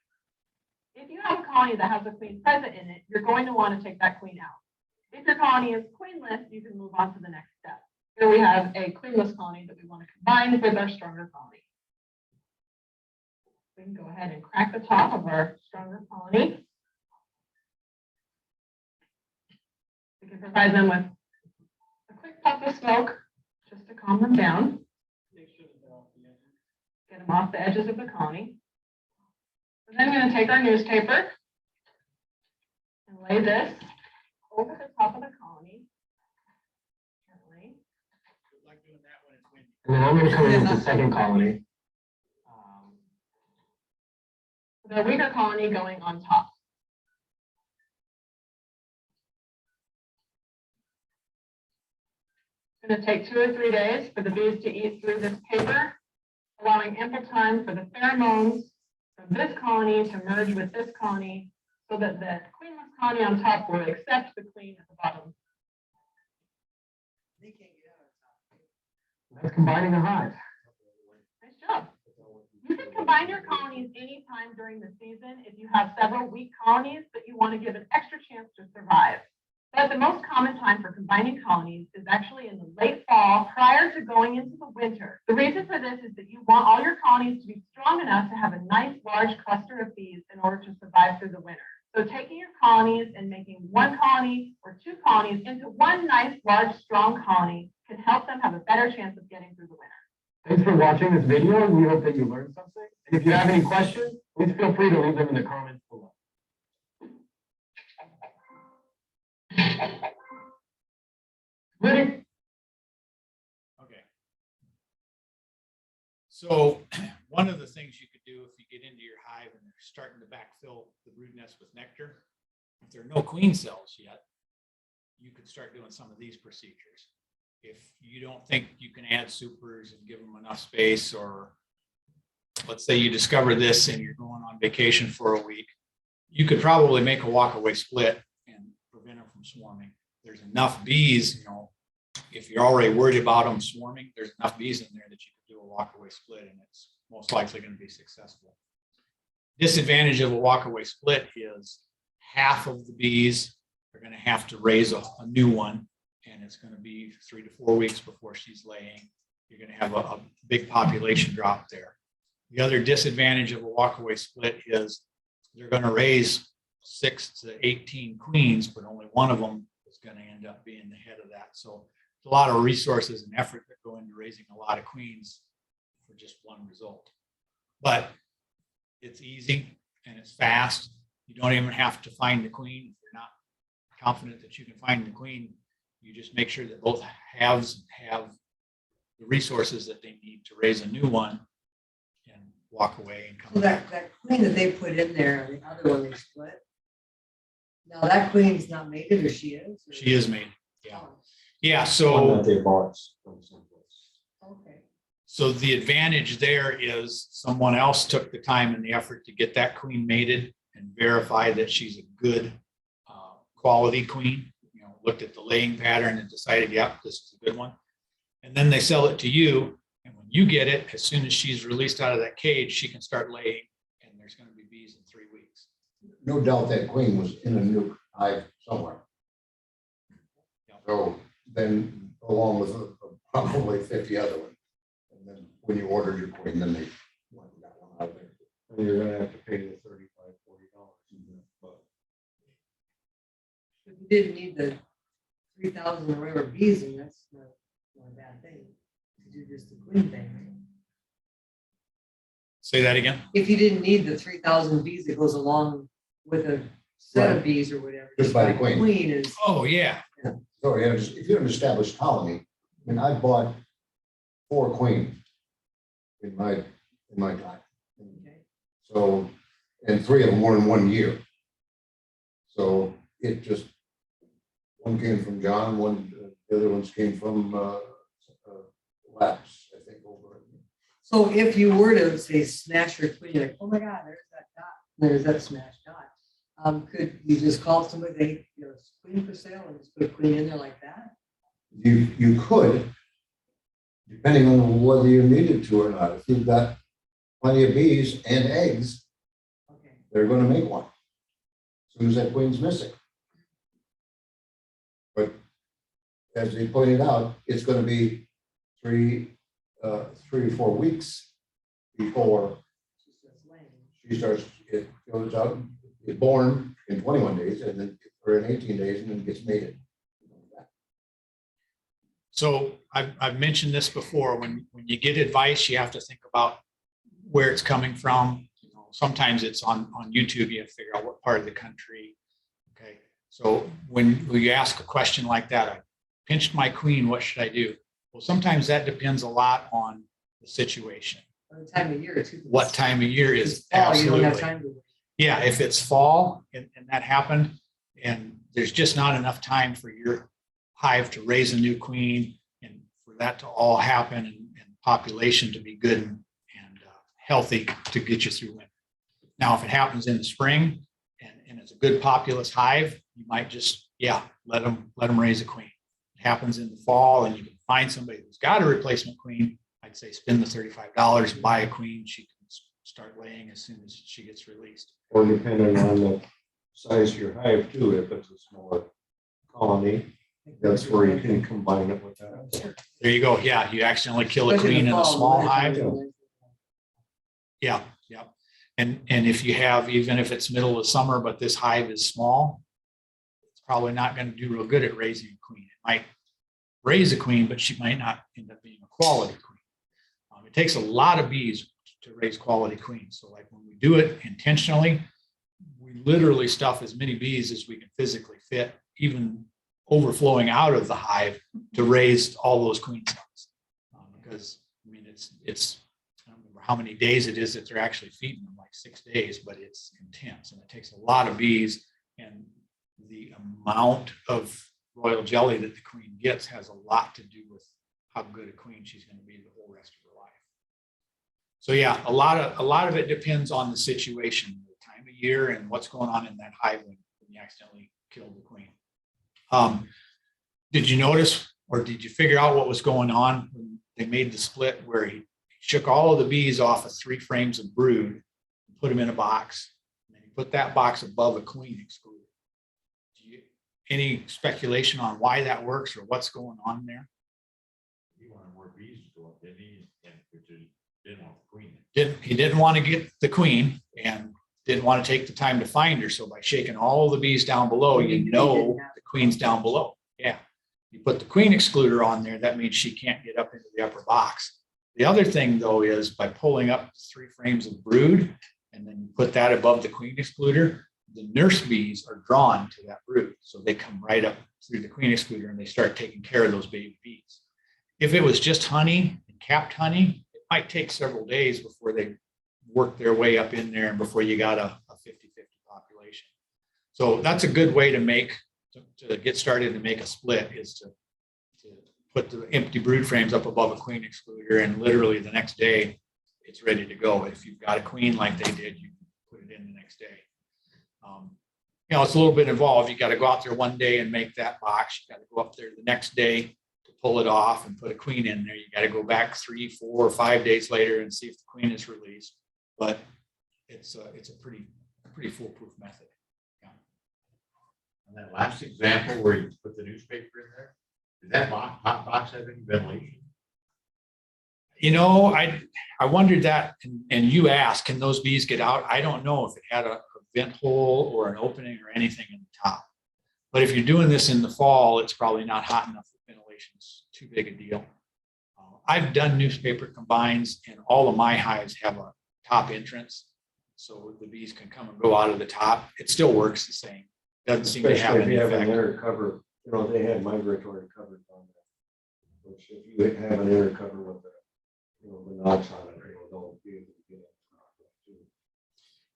If you have a colony that has a queen present in it, you're going to want to take that queen out. If your colony is queenless, you can move on to the next step. Here we have a queenless colony that we want to combine with our stronger colony. We can go ahead and crack the top of our stronger colony. We can provide them with a quick puff of smoke just to calm them down. Get them off the edges of the colony. And then I'm going to take our newspaper and lay this over the top of the colony. Gently. And then I'm going to come in with the second colony. The weaker colony going on top. It's going to take 2 or 3 days for the bees to eat through this paper, allowing ample time for the pheromones from this colony to merge with this colony so that the queenless colony on top will accept the queen at the bottom. They can't get out of top. That's combining a hive. Nice job. You can combine your colonies anytime during the season if you have several weak colonies that you want to give an extra chance to survive. But the most common time for combining colonies is actually in the late fall prior to going into the winter. The reason for this is that you want all your colonies to be strong enough to have a nice large cluster of bees in order to survive through the winter. So taking your colonies and making one colony or two colonies into one nice large strong colony can help them have a better chance of getting through the winter. Thanks for watching this video. We hope that you learned something. And if you have any questions, please feel free to leave them in the comments below. Lydia? Okay. So one of the things you could do if you get into your hive and they're starting to backfill the brood nest with nectar, if there are no queen cells yet, you could start doing some of these procedures. If you don't think you can add supers and give them enough space, or let's say you discover this and you're going on vacation for a week, you could probably make a walk-away split and prevent them from swarming. There's enough bees, you know, if you're already worried about them swarming, there's enough bees in there that you could do a walk-away split and it's most likely going to be successful. Disadvantage of a walk-away split is half of the bees are going to have to raise a new one, and it's going to be 3 to 4 weeks before she's laying. You're going to have a big population drop there. The other disadvantage of a walk-away split is they're going to raise 6 to 18 queens, but only one of them is going to end up being the head of that. So a lot of resources and effort that go into raising a lot of queens for just one result. But it's easy and it's fast. You don't even have to find the queen. If you're not confident that you can find the queen, you just make sure that both halves have the resources that they need to raise a new one and walk away and come So back. that queen that they put in there, the other one they split. Now that queen's not mated, or she is? Or- She is made. Yeah. Oh, Yeah. One So that they bought from someplace. okay. So the advantage there is someone else took the time and the effort to get that queen mated and verify that she's a good quality queen. You know, looked at the laying pattern and decided, yep, this is a good one. And then they sell it to you. And when you get it, as soon as she's released out of that cage, she can start laying, and there's going to be bees in 3 weeks. No doubt that queen was in a nuke hive somewhere. So then along with probably 50 other ones. And then when you ordered your queen, then they went and got one out there. And you're gonna have to pay the $35, $40. But If you didn't need the 3,000 or whatever bees, and that's not a bad thing. To do just the queen thing. Right? Say that again. If you didn't need the 3,000 bees that goes along with a set of Right. bees or whatever. Just buy the queen. Queen is, Oh, yeah. So yeah, if you're an established colony, I mean, I bought 4 queens in my time. okay. So, and 3 of them were in 1 year. So it just, one came from John, the other ones came from Labs, I think, over. So if you were to say smash your queen, like, oh my God, there's that dot, there's that smashed dot. Could you just call somebody, they, you know, it's queen for sale, and just put a queen in there like that? You could, depending on whether you needed to or not. If you've got plenty of bees and eggs, Okay. they're going to make one as soon as that queen's missing. But as they pointed out, it's going to be 3 or 4 weeks before She's just laying. she starts, it goes out, it's born in 21 days and then, or in 18 days, and then gets mated. So I've mentioned this before, when you get advice, you have to think about where it's coming from. You know, sometimes it's on YouTube, you have to figure out what part of the country. Okay. So when you ask a question like that, I pinched my queen, what should I do? Well, sometimes that depends a lot on the situation. By the time of year, too. What time of year is It's fall, you don't have absolutely. time to. Yeah, if it's fall and that happened, and there's just not enough time for your hive to raise a new queen and for that to all happen and population to be good and healthy to get you through winter. Now, if it happens in the spring and it's a good populous hive, you might just, let them raise a queen. It happens in the fall and you can find somebody who's got a replacement queen, I'd say spend the $35, buy a queen. She can start laying as soon as she gets released. or depending on the size of your hive too, if it's a smaller colony, that's where you can combine it with that. There you go. Yeah, you accidentally kill a Especially queen in a fall, small winter hive. time. Yeah, yeah. And if you have, even if it's middle of summer, but this hive is small, it's probably not going to do real good at raising a queen. It might raise a queen, but she might not end up being a quality queen. It takes a lot of bees to raise quality queens. So like when we do it intentionally, we literally stuff as many bees as we can physically fit, even overflowing out of the hive to raise all those queen cells. Because I mean, it's I don't remember how many days it is that they're actually feeding them, like 6 days, but it's intense and it takes a lot of bees, and the amount of royal jelly that the queen gets has a lot to do with how good a queen she's going to be the whole rest of her life. So yeah, a lot of it depends on the situation, the time of year, and what's going on in that hive when you accidentally killed the queen. Did you notice, or did you figure out what was going on when they made the split where he shook all of the bees off of 3 frames of brood and put them in a box, and then he put that box above a queen excluder? Any speculation on why that works or what's going on there? He wanted more bees to go up, didn't he? And which is, didn't want the queen. He didn't want to get the queen and didn't want to take the time to find her. So by shaking all the bees down below, you know the queen's down below. Yeah. You put the queen excluder on there, that means she can't get up into the upper box. The other thing though is by pulling up 3 frames of brood and then you put that above the queen excluder, the nurse bees are drawn to that brood. So they come right up through the queen excluder and they start taking care of those baby bees. If it was just honey and capped honey, it might take several days before they work their way up in there and before you got a 50-50 population. So that's a good way to get started and make a split, is to put the empty brood frames up above a queen excluder, and literally the next day it's ready to go. If you've got a queen like they did, you can put it in the next day. You know, it's a little bit involved. You got to go out there one day and make that box. You got to go up there the next day to pull it off and put a queen in there. You got to go back 3, 4, 5 days later and see if the queen is released. But it's a pretty foolproof method. Yeah. And that last example where you put the newspaper in there, did that hot box have any ventilation? You know, I wondered that, and you asked, can those bees get out? I don't know if it had a vent hole or an opening or anything in the top. But if you're doing this in the fall, it's probably not hot enough for ventilation. It's too big a deal. I've done newspaper combines, and all of my hives have a top entrance, so the bees can come and go out of the top. It still works the same. Doesn't seem to have Especially if any you have an effect. air cover, you know, they had migratory covers on that. Which if you have an air cover with the, you know, the knobs on it, you know, they'll be able to get it.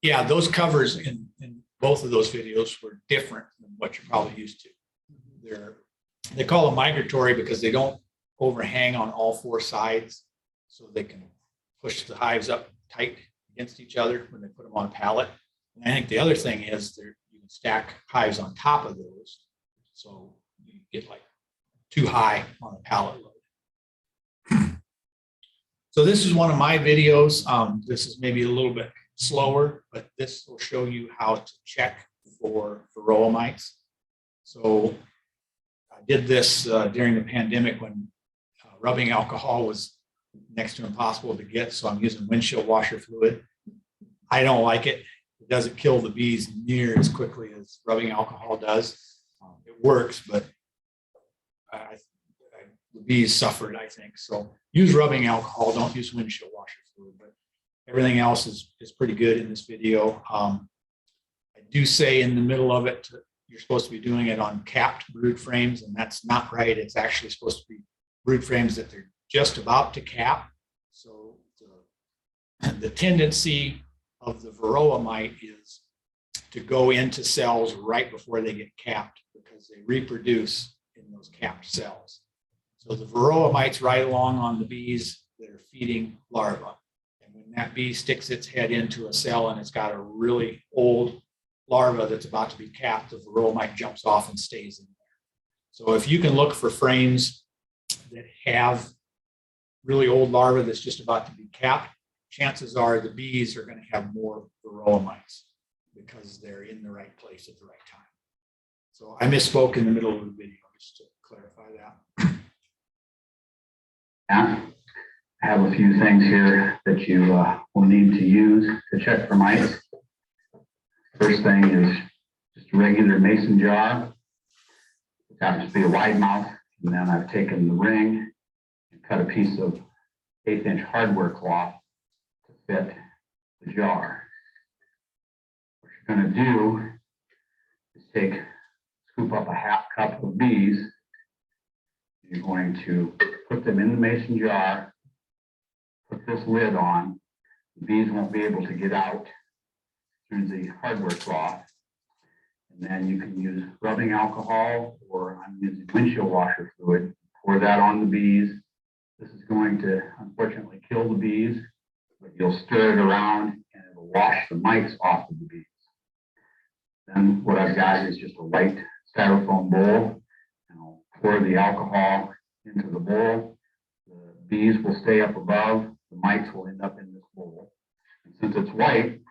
Yeah, those covers in both of those videos were different than what you're probably used to. They call them migratory because they don't overhang on all 4 sides, so they can push the hives up tight against each other when they put them on a pallet. And I think the other thing is you can stack hives on top of those, so you get like too high on a pallet load. So this is one of my videos. This is maybe a little bit slower, but this will show you how to check for Varroa mites. So I did this during the pandemic when rubbing alcohol was next to impossible to get, so I'm using windshield washer fluid. I don't like it. It doesn't kill the bees near as quickly as rubbing alcohol does. It works, but the bees suffered, I think. So use rubbing alcohol, don't use windshield washer fluid, but everything else is pretty good in this video. I do say in the middle of it, you're supposed to be doing it on capped brood frames, and that's not right. It's actually supposed to be brood frames that they're just about to cap. So the tendency of the Varroa mite is to go into cells right before they get capped, because they reproduce in those capped cells. So the Varroa mite's right along on the bees that are feeding larvae. And when that bee sticks its head into a cell and it's got a really old larva that's about to be capped, the Varroa mite jumps off and stays in there. So if you can look for frames that have really old larvae that's just about to be capped, chances are the bees are going to have more Varroa mites because they're in the right place at the right time. So I misspoke in the middle of the video, just to clarify that. Yeah, I have a few things here that you will need to use to check for mites. First thing is just a regular mason jar. It happens to be a wide mouth, and then I've taken the ring and cut a piece of 1/8" hardware cloth to fit the jar. What you're going to do is scoop up a 1/2 cup of bees. You're going to put them in the mason jar, put this lid on. The bees won't be able to get out through the hardware cloth. And then you can use rubbing alcohol, or I'm using windshield washer fluid. Pour that on the bees. This is going to unfortunately kill the bees, but you'll stir it around and it'll wash the mites off of the bees. Then what I've got is just a white styrofoam bowl. And I'll pour the alcohol into the bowl. The bees will stay up above. The mites will end up in this bowl. And since it's white,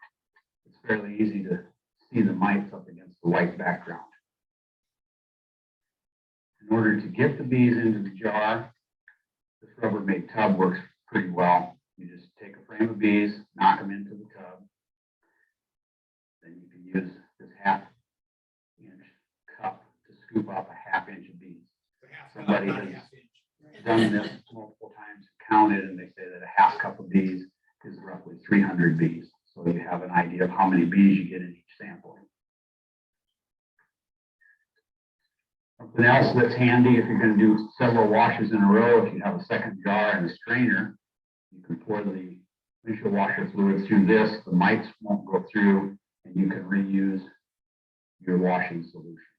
it's fairly easy to see the mites up against the white background. In order to get the bees into the jar, this Rubbermaid tub works pretty well. You just take a frame of bees, knock them into the tub. Then you can use this 1/2" cup to scoop up a 1/2" of bees. Somebody has done this multiple times, counted, and they say that a 1/2 cup of bees is roughly 300 bees. So you have an idea of how many bees you get in each sample. Something else that's handy if you're going to do several washes in a row, if you have a second jar and a strainer, you can pour the windshield washer fluid through this. The mites won't go through, and you can reuse your washing solution.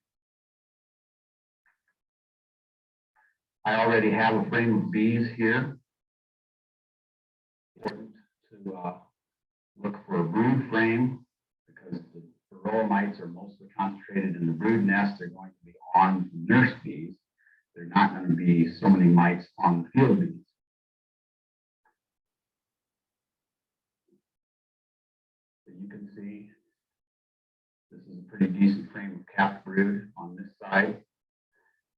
I already have a frame of bees here. Important to look for a brood frame, because the Varroa mites are mostly concentrated in the brood nest. They're going to be on the nurse bees. They're not going to be so many mites on the field bees. So you can see this is a pretty decent frame of capped brood on this side.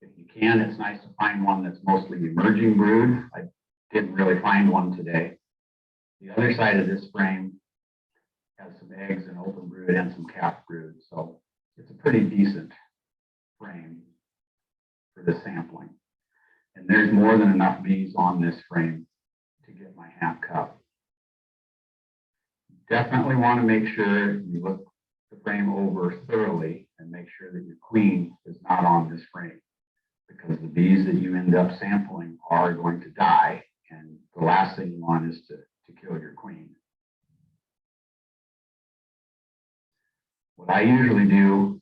If you can, it's nice to find one that's mostly emerging brood. I didn't really find one today. The other side of this frame has some eggs and open brood and some capped brood. So it's a pretty decent frame for this sampling. And there's more than enough bees on this frame to get my 1/2 cup. Definitely want to make sure you look the frame over thoroughly and make sure that your queen is not on this frame, because the bees that you end up sampling are going to die, and the last thing you want is to kill your queen. What I usually do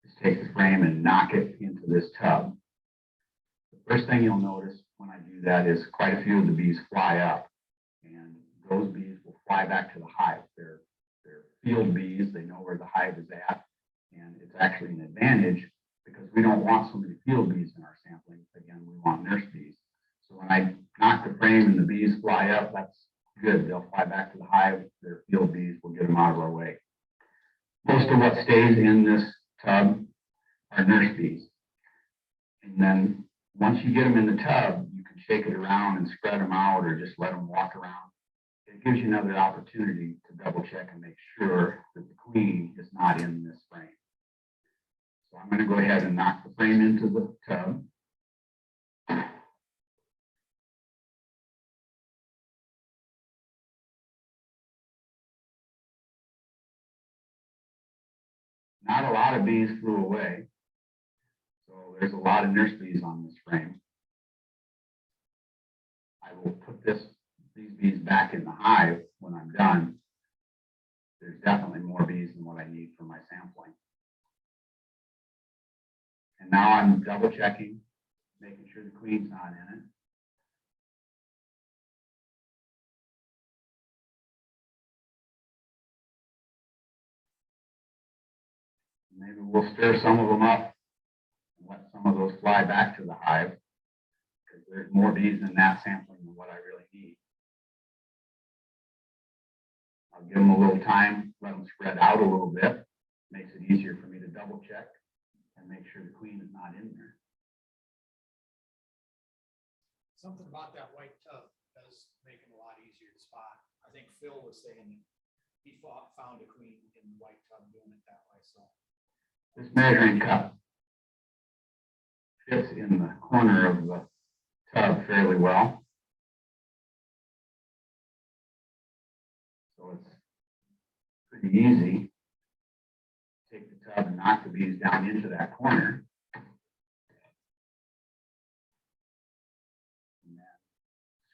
is take the frame and knock it into this tub. The first thing you'll notice when I do that is quite a few of the bees fly up, and those bees will fly back to the hive. They're field bees. They know where the hive is at, and it's actually an advantage because we don't want so many field bees in our sampling. Again, we want nurse bees. So when I knock the frame and the bees fly up, that's good. They'll fly back to the hive. They're field bees. We'll get them out of our way. Most of what stays in this tub are nurse bees. And then once you get them in the tub, you can shake it around and spread them out, or just let them walk around. It gives you another opportunity to double check and make sure that the queen is not in this frame. So I'm going to go ahead and knock the frame into the tub. Not a lot of bees flew away, so there's a lot of nurse bees on this frame. I will put these bees back in the hive when I'm done. There's definitely more bees than what I need for my sampling. And now I'm double checking, making sure the queen's not in it. Maybe we'll stir some of them up and let some of those fly back to the hive, because there's more bees in that sampling than what I really need. I'll give them a little time, let them spread out a little bit. Makes it easier for me to double check. and make sure the queen is not in there. Something about that white tub does make it a lot easier to spot. I think Phil was saying that he found a queen in the white tub doing it that way, so. This measuring cup fits in the corner of the tub fairly well. So it's pretty easy. Take the tub and knock the bees down into that corner. And then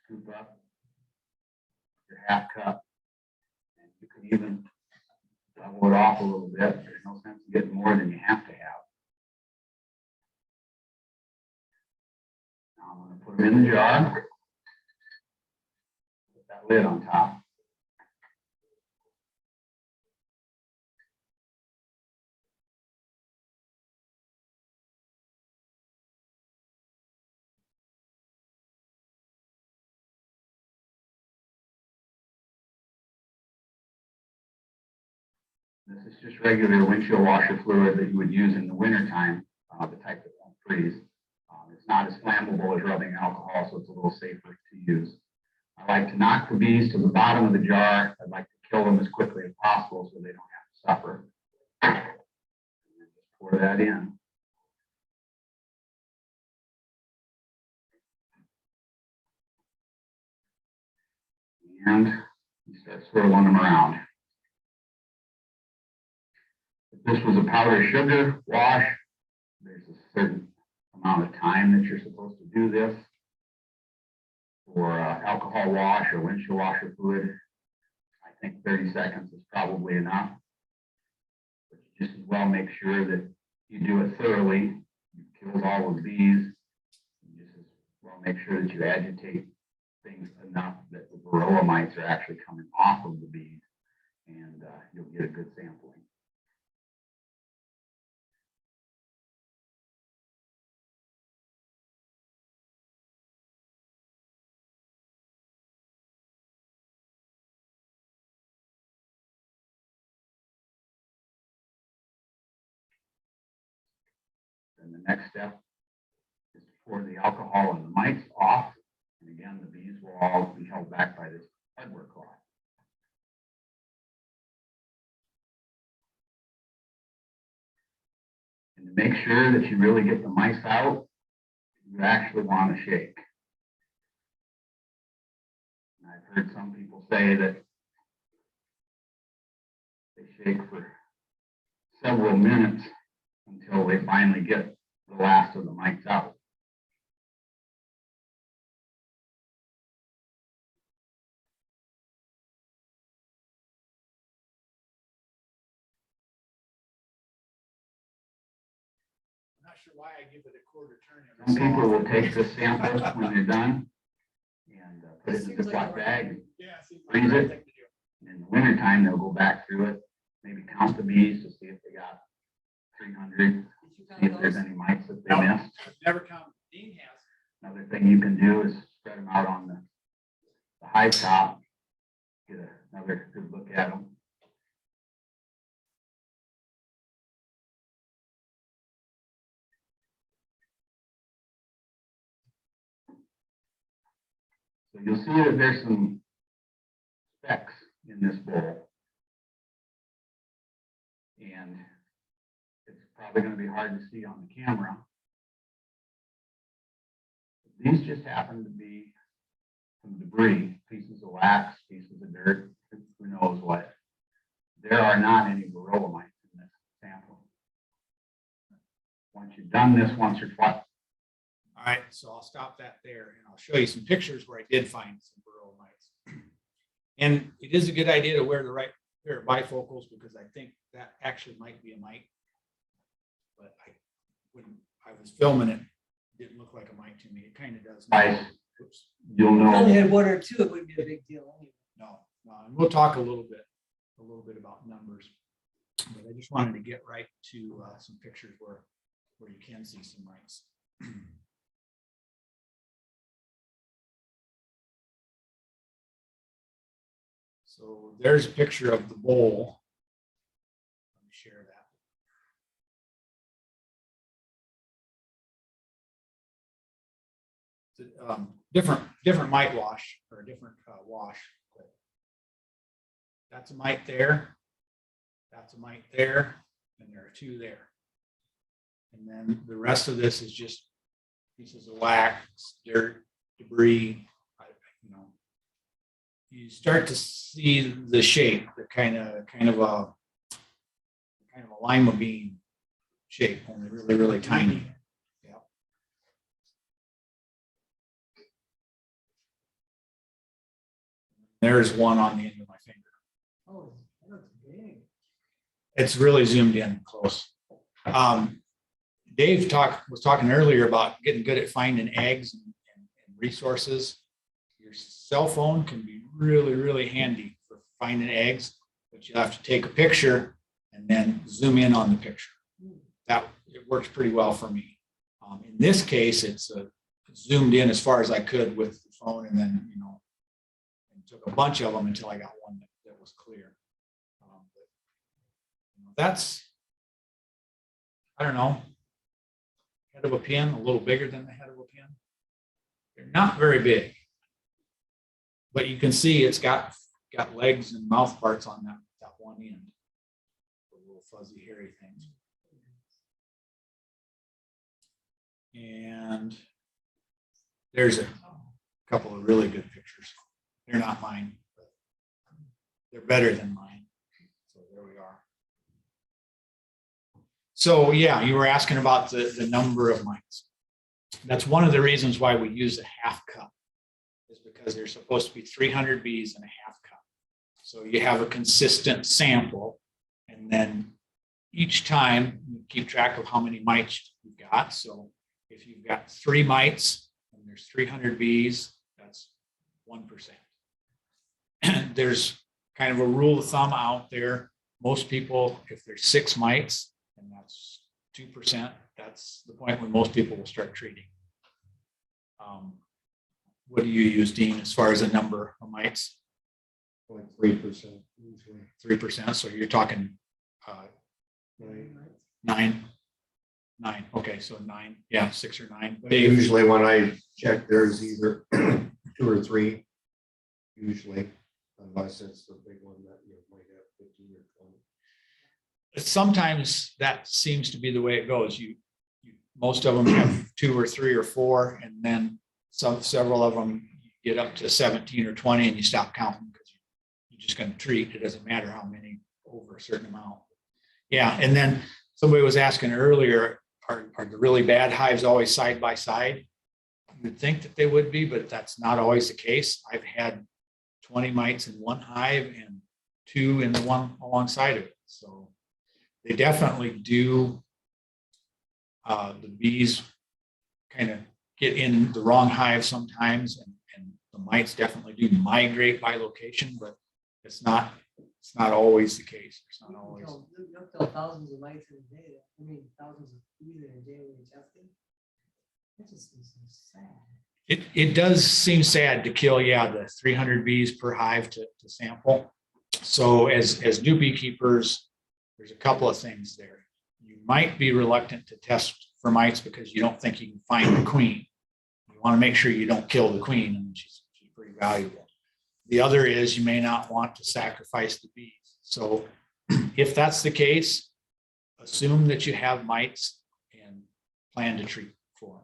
scoop up your half cup. And you can even level it off a little bit. There's no sense in getting more than you have to have. Now I'm going to put them in the jar. Put that lid on top. This is just regular windshield washer fluid that you would use in the wintertime, the type that won't freeze. It's not as flammable as rubbing alcohol, so it's a little safer to use. I like to knock the bees to the bottom of the jar. I'd like to kill them as quickly as possible so they don't have to suffer. And then just pour that in. And you start swirling them around. If this was a powder sugar wash, there's a certain amount of time that you're supposed to do this. For alcohol wash or windshield washer fluid, I think 30 seconds is probably enough. But you just as well make sure that you do it thoroughly. You kill all the bees. You just as well make sure that you agitate things enough that the Varroa mites are actually coming off of the bees, and you'll get a good sampling. And the next step is to pour the alcohol and the mites off. And again, the bees will all be held back by this hardware cloth. And to make sure that you really get the mice out, you actually want to shake. And I've heard some people say that they shake for several minutes until they finally get the last of the mites out. I'm not sure why I give it a quarter turn. Some people will take this sample when they're done and put it in a Ziploc bag and Yeah, seems like freeze the right it. thing to do. In the wintertime, they'll go back through it, maybe count the bees to see if they got 300, Did you see count if there's those? any mites that they No. missed. I've never counted. Dean has. Another thing you can do is spread them out on the hive top, get another good look at them. So you'll see that there's some specks in this bowl. And it's probably going to be hard to see on the camera. These just happen to be some debris, pieces of wax, pieces of dirt, who knows what. There are not any Varroa mites in this sample. Once you've done this once or twice. All right, so I'll stop that there and I'll show you some pictures where I did find some Varroa mites. And it is a good idea to wear the right pair of bifocals because I think that actually might be a mite. But when I was filming it, it didn't look like a mite to me. It kind of does now. Nice. Oops. You'll If you only know. had one or two, it wouldn't be a big deal anyway. No, and we'll talk a little bit about numbers. But I just wanted to get right to some pictures where you can see some mites. So there's a picture of the bowl. Let me share that. different mite wash or a different wash. That's a mite there. That's a mite there. And there are two there. And then the rest of this is just pieces of wax, dirt, debris. You know, you start to see the shape, the kind of a lima bean shape, only really, really tiny. Yeah. There's one on the end of my finger. Oh, that looks big. It's really zoomed in close. Dave was talking earlier about getting good at finding eggs and resources. Your cell phone can be really, really handy for finding eggs, but you have to take a picture and then zoom in on the picture. It works pretty well for me. In this case, it's zoomed in as far as I could with the phone, and then and took a bunch of them until I got one that was clear. That's, I don't know, head of a pin, a little bigger than the head of a pin. They're not very big, but you can see it's got legs and mouth parts on that one end. The little fuzzy hairy things. And there's a couple of really good pictures. They're not mine, but they're better than mine. So there we are. So yeah, you were asking about the number of mites. That's one of the reasons why we use a half cup, is because there's supposed to be 300 bees in a half cup. So you have a consistent sample, and then each time you keep track of how many mites you've got. So if you've got 3 mites and there's 300 bees, that's 1%. There's kind of a rule of thumb out there. Most people, if there's 6 mites, and that's 2%, that's the point when most people will start treating. What do you use, Dean, as far as a number of mites? Like 3% usually. 3%. So you're talking 9. Okay, so 9. Yeah, 6 or 9. But usually when I check, there's either 2 or 3, usually, unless it's the big one that you might have 15 or 20. Sometimes that seems to be the way it goes. Most of them have 2 or 3 or 4, and then several of them get up to 17 or 20, and you stop counting because you're just going to treat. It doesn't matter how many over a certain amount. Yeah, and then somebody was asking earlier, are the really bad hives always side by side? You would think that they would be, but that's not always the case. I've had 20 mites in one hive and 2 in the one alongside of it. So they definitely do. The bees kind of get in the wrong hive sometimes, and the mites definitely do migrate by location, but it's not always the case. It's not always. You don't kill thousands of mites in a day. I mean, thousands of bees in a day when you're testing. That just seems so sad. It does seem sad to kill, the 300 bees per hive to sample. So as new beekeepers, there's a couple of things there. You might be reluctant to test for mites because you don't think you can find the queen. You want to make sure you don't kill the queen, and she's pretty valuable. The other is you may not want to sacrifice the bees. So if that's the case, assume that you have mites and plan to treat for them.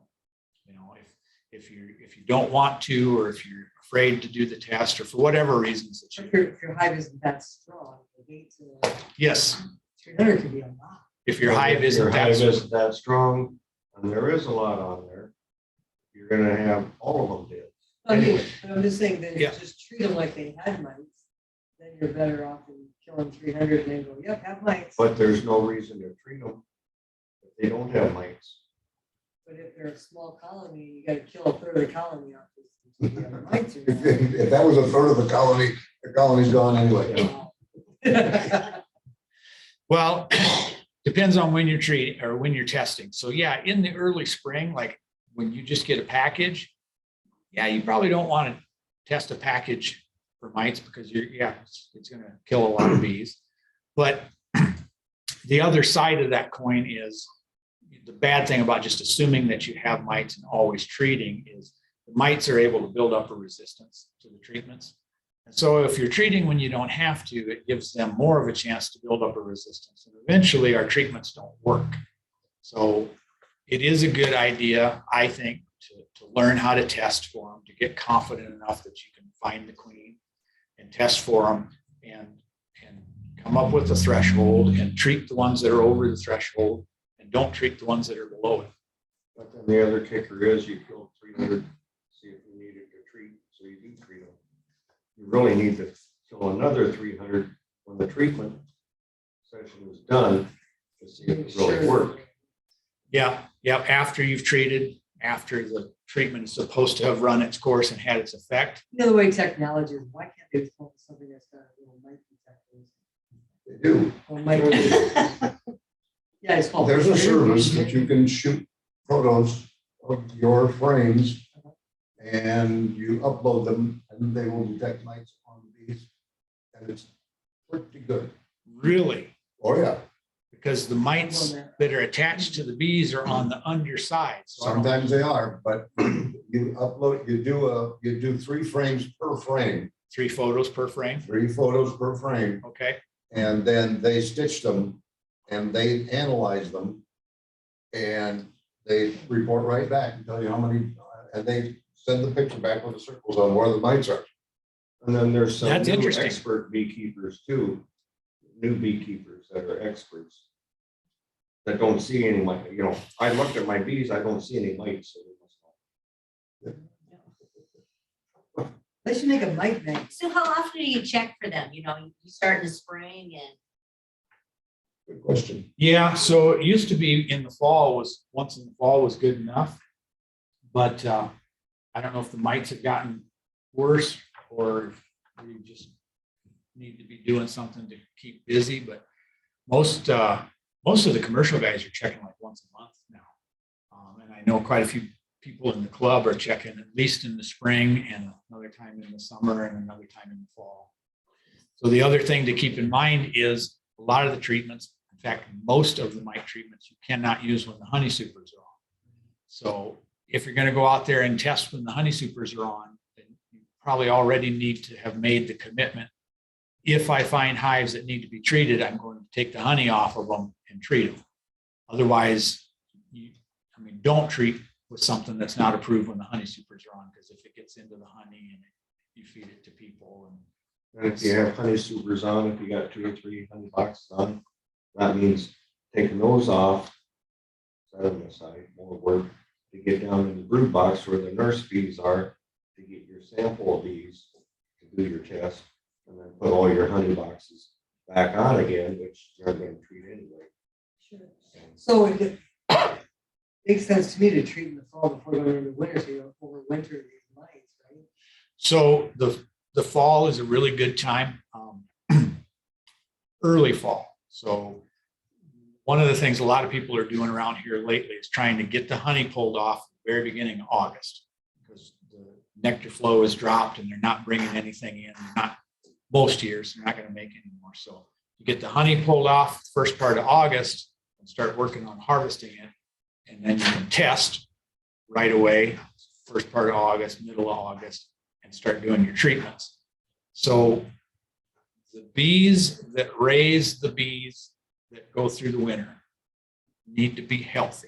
If you don't want to, or if you're afraid to do the test, or for whatever reasons that If your hive isn't that strong, the gates are yes, 300 could be a lot. if your hive isn't that strong, and there is a lot on there, you're gonna have all of them dead. I mean, Anyway. but I'm just saying that if Yeah. you just treat them like they had mites, then you're better off than killing 300 and then go, yep, have mites. But there's no reason to treat them if they don't have mites. But if they're a small colony, you gotta kill a third of the colony off. Just to have mites If, around. if that was a third of the colony's gone anyway. well, depends on when you're treating or when you're testing. So in the early spring, like when you just get a package, you probably don't want to test a package for mites because it's going to kill a lot of bees. But the other side of that coin is the bad thing about just assuming that you have mites and always treating is the mites are able to build up a resistance to the treatments. And so if you're treating when you don't have to, it gives them more of a chance to build up a resistance. And eventually our treatments don't work. So it is a good idea, I think, to learn how to test for them, to get confident enough that you can find the queen and test for them and come up with a threshold and treat the ones that are over the threshold and don't treat the ones that are below it. But then the other kicker is you kill 300, see if you needed to treat, so you do treat them. You really need to kill another 300 when the treatment session is done to see if it really worked. Yeah, after you've treated, after the treatment is supposed to have run its course and had its effect. You know, the way technology is, why can't they focus something that's got a little mite detectors? They do. Or mite. Yeah, it's called. There's a service that you can shoot photos of your frames and you upload them and they will detect mites on the bees. And it's pretty good. Really? Oh, yeah. Because the mites that are attached to the bees are on the underside. So I don't- Sometimes they are, but you upload, you do 3 frames per frame, 3 photos per frame. 3 photos per frame. Okay. And then they stitch them and they analyze them and they report right back and tell you how many, and they send the picture back with the circles on where the mites are. And then there's some That's new interesting. expert beekeepers too, new beekeepers that are experts that don't see any mite. You know, I looked at my bees, I don't see any mites. So they must not. They should make a mite bank. So how often do you check for them? You know, you start in the spring and Good question. Yeah, so it used to be in the fall was, once in the fall was good enough. But I don't know if the mites have gotten worse or if we just need to be doing something to keep busy, but most of the commercial guys are checking like once a month now. And I know quite a few people in the club are checking at least in the spring and another time in the summer and another time in the fall. So the other thing to keep in mind is a lot of the treatments, in fact, most of the mite treatments you cannot use when the honey supers are on. So if you're going to go out there and test when the honey supers are on, then you probably already need to have made the commitment. If I find hives that need to be treated, I'm going to take the honey off of them and treat them. Otherwise, don't treat with something that's not approved when the honey supers are on, because if it gets into the honey and you feed it to people. And if you have honey supers on, if you got 2 or 3 honey boxes on, that means taking those off, setting aside more work to get down in the brood box where the nurse bees are, to get your sample of bees to do your test, and then put all your honey boxes back on again, which you're going to treat anyway. Sure. So it makes sense to me to treat in the fall before going into winter, so you don't overwinter these mites, right? So the fall is a really good time, early fall. So one of the things a lot of people are doing around here lately is trying to get the honey pulled off at the very beginning of August, because the nectar flow has dropped and they're not bringing anything in. They're not, most years, they're not going to make any more. So you get the honey pulled off the first part of August and start working on harvesting it. And then you can test right away, first part of August, middle of August, and start doing your treatments. So the bees that raise the bees that go through the winter need to be healthy.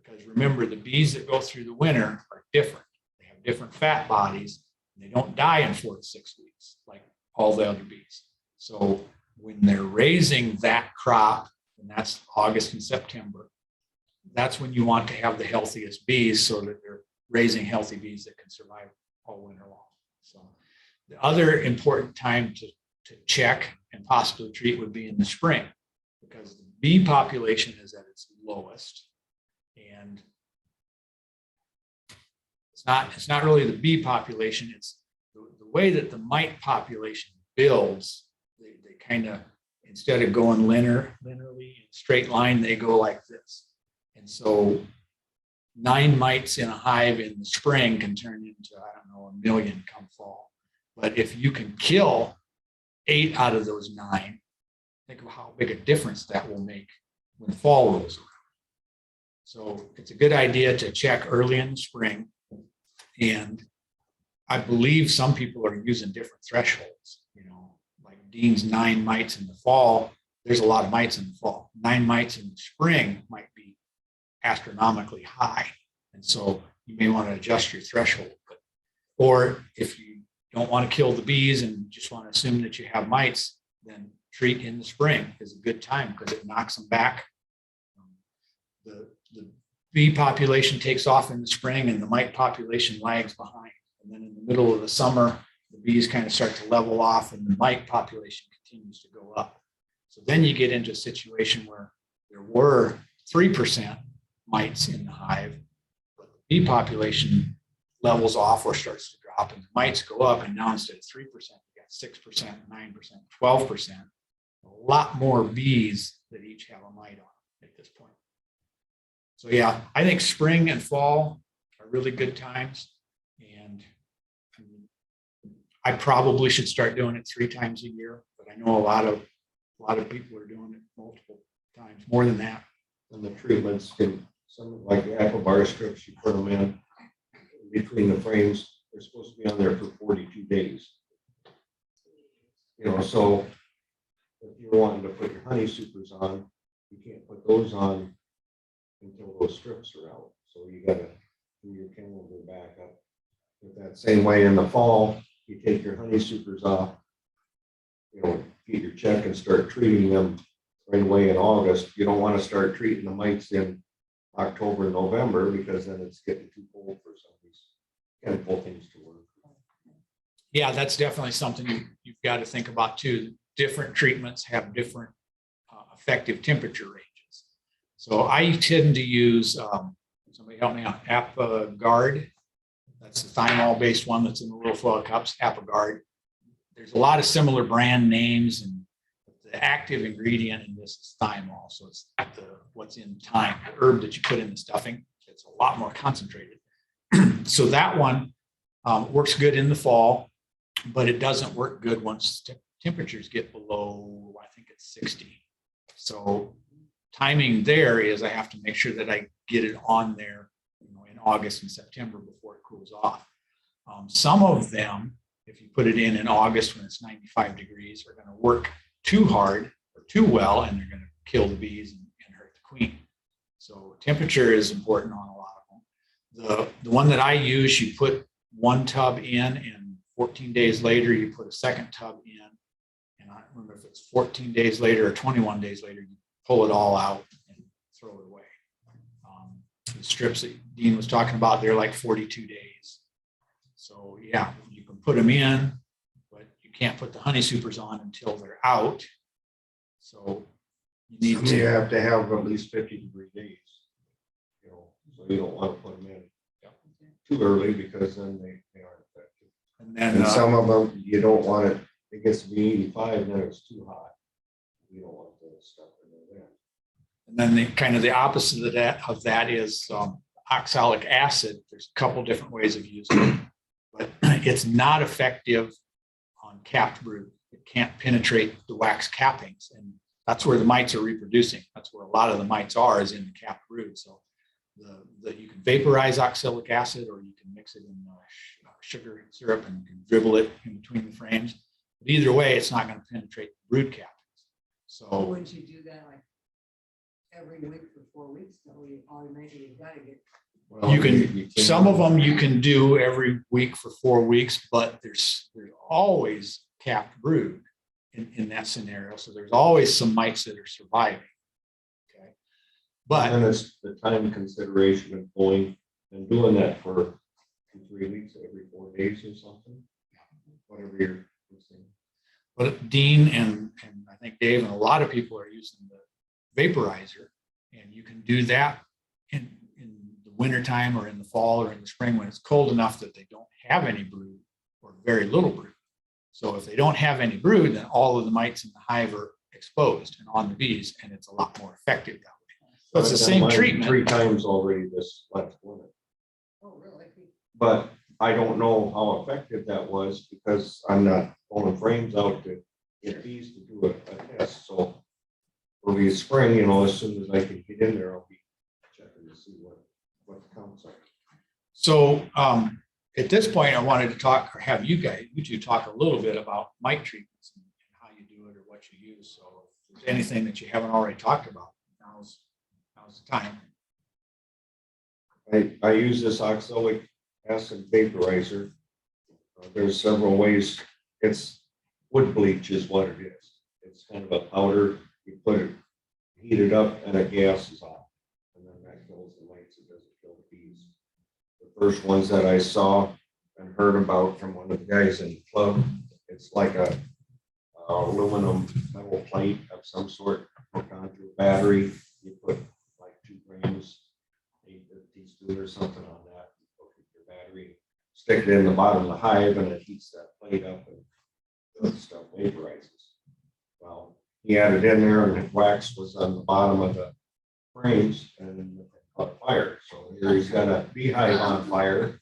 Because remember, the bees that go through the winter are different. They have different fat bodies, and they don't die in 4 to 6 weeks like all the other bees. So when they're raising that crop, and that's August and September, that's when you want to have the healthiest bees, so that they're raising healthy bees that can survive all winter long. So the other important time to check and possibly treat would be in the spring, because the bee population is at its lowest. And it's not really the bee population, it's the way that the mite population builds. They kind of, instead of going linearly in straight line, they go like this. And so 9 mites in a hive in the spring can turn into, I don't know, 1 million come fall. But if you can kill 8 out of those 9, think of how big a difference that will make when fall rolls around. So it's a good idea to check early in the spring. And I believe some people are using different thresholds, like Dean's 9 mites in the fall. There's a lot of mites in the fall. 9 mites in the spring might be astronomically high. And so you may want to adjust your threshold. Or if you don't want to kill the bees and just want to assume that you have mites, then treat in the spring is a good time because it knocks them back. The bee population takes off in the spring and the mite population lags behind. And then in the middle of the summer, the bees kind of start to level off and the mite population continues to go up. So then you get into a situation where there were 3% mites in the hive, but the bee population levels off or starts to drop and the mites go up. And now instead of 3%, you got 6%, 9%, 12%, a lot more bees that each have a mite on at this point. So yeah, I think spring and fall are really good times. And I probably should start doing it 3 times a year, but I know a lot of people are doing it multiple times, more than that. And the treatments can, some like the apple bar strips, you put them in between the frames, they're supposed to be on there for 42 days. So if you're wanting to put your honey supers on, you can't put those on until those strips are out. So you gotta do your calendar back up. With that same way in the fall, you take your honey supers off, get your check and start treating them right away in August. You don't want to start treating the mites in October and November because then it's getting too cold for some of these chemical things to work. Yeah, that's definitely something you've got to think about too. Different treatments have different effective temperature ranges. So I tend to use, somebody help me out, ApiGuard. That's the thymol-based one that's in the little foil cups, ApiGuard. There's a lot of similar brand names, and the active ingredient in this is thymol. So it's what's in thyme, the herb that you put in the stuffing. It's a lot more concentrated. So that one works good in the fall, but it doesn't work good once temperatures get below, I think it's 60. So timing there is I have to make sure that I get it on there in August and September before it cools off. Some of them, if you put it in August when it's 95 degrees, are going to work too hard or too well, and they're going to kill the bees and hurt the queen. So temperature is important on a lot of them. The one that I use, you put 1 tub in, and 14 days later, you put a 2nd tub in. And I don't remember if it's 14 days later or 21 days later, you pull it all out and throw it away. The strips that Dean was talking about, they're like 42 days. So yeah, you can put them in, but you can't put the honey supers on until they're out. So you need You have to have at least 50-degree days. So you don't want to put them in too early because then they aren't effective. And then And some of them, you don't want it, it gets to be 85, then it's too hot. You don't want the stuff in there. And then the kind of the opposite of that is oxalic acid. There's a couple different ways of using it, but it's not effective on capped brood. It can't penetrate the wax cappings, and that's where the mites are reproducing. That's where a lot of the mites are, is in the capped brood. So you can vaporize oxalic acid, or you can mix it in sugar syrup and you can dribble it in between the frames. But either way, it's not going to penetrate the brood cappings. So Wouldn't you do that like every week for 4 weeks? So you automatically, you've got to get. Well, you can some of them you can do every week for 4 weeks, but there's always capped brood in that scenario. So there's always some mites that are surviving. Okay, but and it's the time consideration of going and doing that for 2-3 weeks, every 4 days or something, whatever you're saying. But Dean and I think Dave and a lot of people are using the vaporizer, and you can do that in the wintertime or in the fall or in the spring when it's cold enough that they don't have any brood or very little brood. So if they don't have any brood, then all of the mites in the hive are exposed and on the bees, and it's a lot more effective that way. So it's the I've done same mine treatment. 3 times already this last winter. Oh, really? But I don't know how effective that was because I'm not pulling frames out to get bees to do a test. So for the spring, as soon as I can get in there, I'll be checking to see what the counts are. So at this point, I wanted to talk, or have you two talk a little bit about mite treatments and how you do it or what you use. So if there's anything that you haven't already talked about, now's the time. I use this oxalic acid vaporizer. There's several ways. It's wood bleach is what it is. It's kind of a powder. You put it, heat it up, and it gases off. And then that kills the mites. It doesn't kill the bees. The first ones that I saw and heard about from one of the guys in the club, it's like a aluminum metal plate of some sort hooked onto a battery. You put like 2 grams, 8 teaspoons or something on that. You hook it to your battery, stick it in the bottom of the hive, and it heats that plate up, and the stuff vaporizes. Well, he had it in there, and the wax was on the bottom of the frames, and it caught fire. So here he's got a beehive on fire.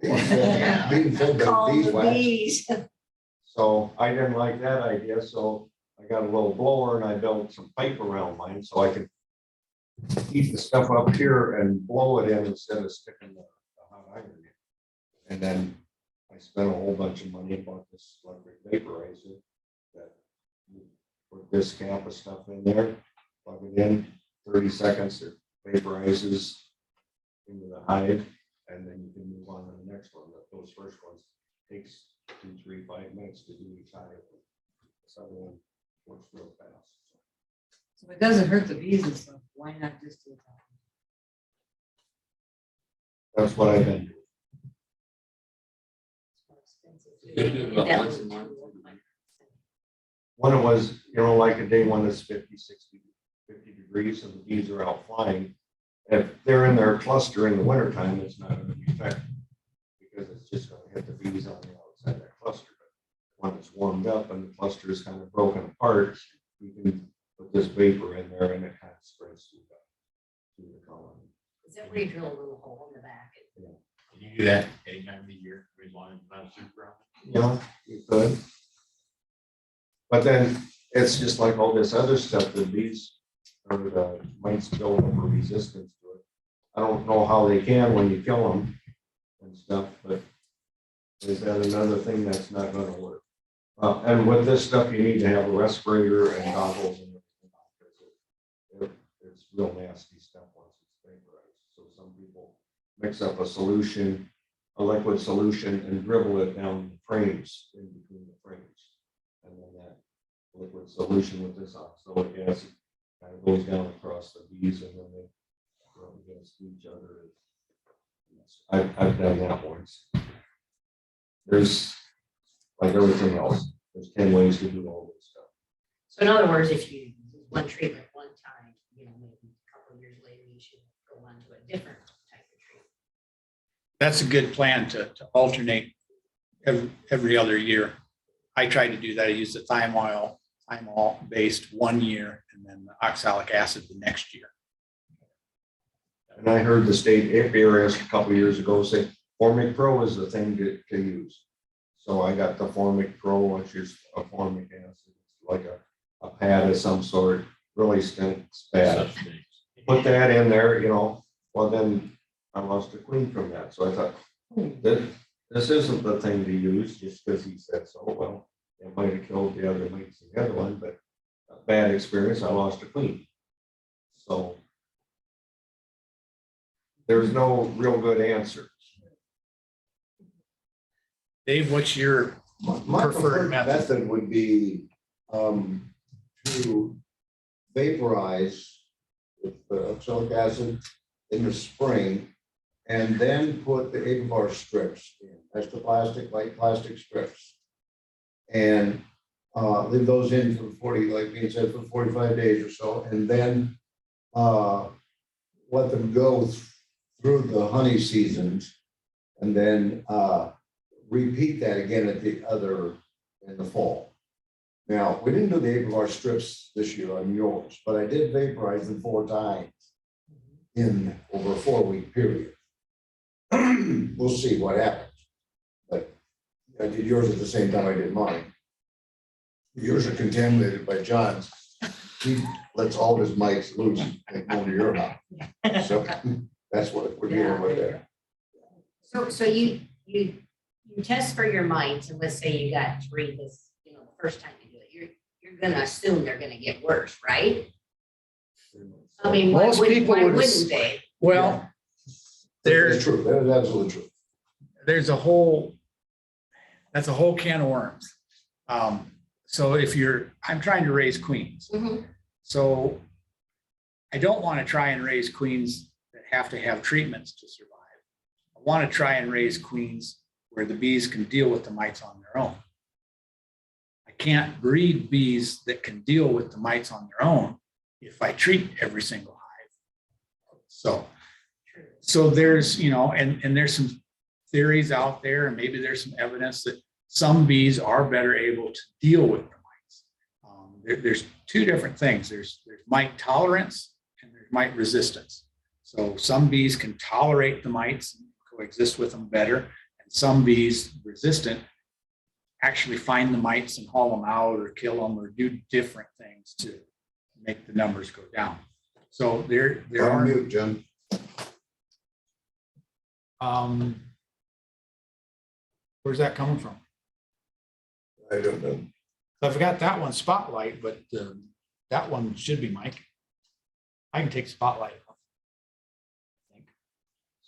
Being fed by Call the beeswax. bees. So I didn't like that idea, so I got a little blower and I built some pipe around mine so I could heat the stuff up here and blow it in instead of sticking the hot iron in. And then I spent a whole bunch of money and bought this electric vaporizer that you put this cap of stuff in there, plug it in, 30 seconds, it vaporizes into the hive, and then you can move on to the next one. Those first ones takes 2, 3, 5 minutes to do each hive. This other one works real fast. So if it doesn't hurt the bees and stuff, why not just do it? That's what I've been doing. When it was, like a day when it's 50, 60, 50 degrees and the bees are out flying, if they're in their cluster in the wintertime, it's not going to be effective because it's just going to hit the bees on the outside of that cluster. But when it's warmed up and the cluster is kind of broken apart, you can put this vapor in there and it kind of spreads through the colony. Is that where you drill a little hole in the back? Can you do that any time of the year, as long as it's not super on? You could. But then it's just like all this other stuff, the bees or the mites build up a resistance to it. I don't know how they can when you kill them and stuff, but is that another thing that's not going to work? And with this stuff, you need to have a respirator and goggles and everything. It's real nasty stuff once it's vaporized. So some people mix up a solution, a liquid solution, and dribble it down the frames, in between the frames. And then that liquid solution with this oxalic acid kind of goes down across the bees, and then they rub against each other. I've done that once. There's, like everything else, there's 10 ways to do all this stuff. So in other words, if you use one treatment one time, maybe a couple of years later, you should go on to a different type of treatment. That's a good plan to alternate every other year. I tried to do that. I used the thymol based 1 year and then the oxalic acid the next year. And I heard the state apiarist a couple of years ago say Formic Pro is the thing to use. So I got the Formic Pro, which is a formic acid. It's like a pad of some sort, really stinks bad. Put that in there, well then I lost a queen from that. So I thought, this isn't the thing to use just because he said so. Well, it might have killed the other mites in the other one, but a bad experience, I lost a queen. So there's no real good answer. Dave, what's your My preferred method would be to vaporize with oxalic acid in the spring and then put the 8-bar strips in, extra plastic, light plastic strips. And leave those in for 40, like being said, for 45 days or so, and then let them go through the honey seasons, and then repeat that again in the fall. Now, we didn't do the 8-bar strips this year on yours, but I did vaporize them 4 times in over a 4-week period. We'll see what happens. But I did yours at the same time I did mine. Yours are contaminated by John's. He lets all his mites loose and go to your house. So that's what we're dealing with there. So you test for your mites, and let's say you got 3 this, the first time you do it, you're gonna assume they're gonna get worse, right? I mean, Most people why would wouldn't they? Well, That's true. That is absolutely true. that's a whole can of worms. So I'm trying to raise queens. Mhm. So I don't want to try and raise queens that have to have treatments to survive. I want to try and raise queens where the bees can deal with the mites on their own. I can't breed bees that can deal with the mites on their own if I treat every single hive. So there's, and there's some theories out there, and maybe there's some evidence that some bees are better able to deal with the mites. There's 2 different things. There's mite tolerance and there's mite resistance. So some bees can tolerate the mites and coexist with them better, and some bees resistant actually find the mites and haul them out or kill them or do different things to make the numbers go down. So there You're on are. mute, Jim. Where's that coming from? I don't know. I've got that one spotlight, but that one should be Mike. I can take spotlight off. I think.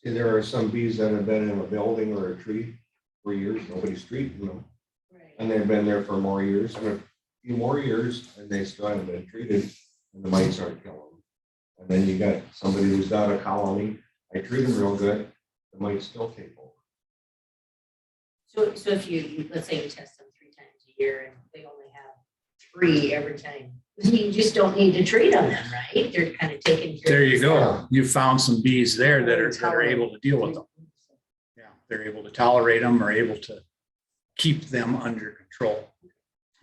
See, there are some bees that have been in a building or a tree for years, nobody's treating them. Right. And they've been there for more years, and a few more years, and they still haven't been treated, and the mites aren't killing them. And then you got somebody who's got a colony, I treat them real good, the mites still take over. So if you, let's say you test them 3 times a year and they only have 3 every time, you just don't need to treat them then, right? They're kind of taking care. There of you themselves. go. You found some bees there that are able to deal with them. Yeah, they're able to tolerate them or able to keep them under control.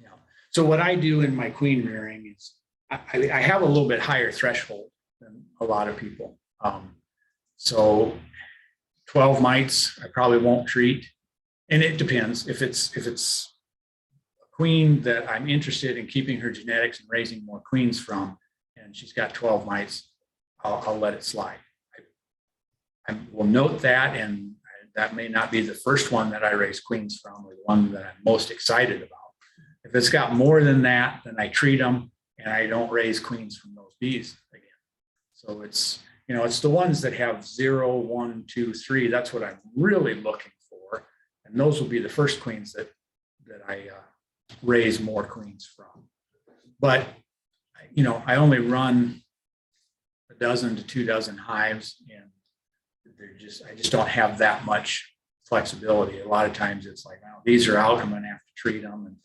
Yeah. So what I do in my queen rearing is I have a little bit higher threshold than a lot of people. So 12 mites, I probably won't treat. And it depends if it's a queen that I'm interested in keeping her genetics and raising more queens from, and she's got 12 mites, I'll let it slide. I will note that, and that may not be the first one that I raise queens from or the one that I'm most excited about. If it's got more than that, then I treat them and I don't raise queens from those bees again. So it's the ones that have 0, 1, 2, 3. That's what I'm really looking for. And those will be the first queens that I raise more queens from. But, I only run a dozen to 2 dozen hives, and I just don't have that much flexibility. A lot of times it's like, oh, these are out, I'm going to have to treat them. And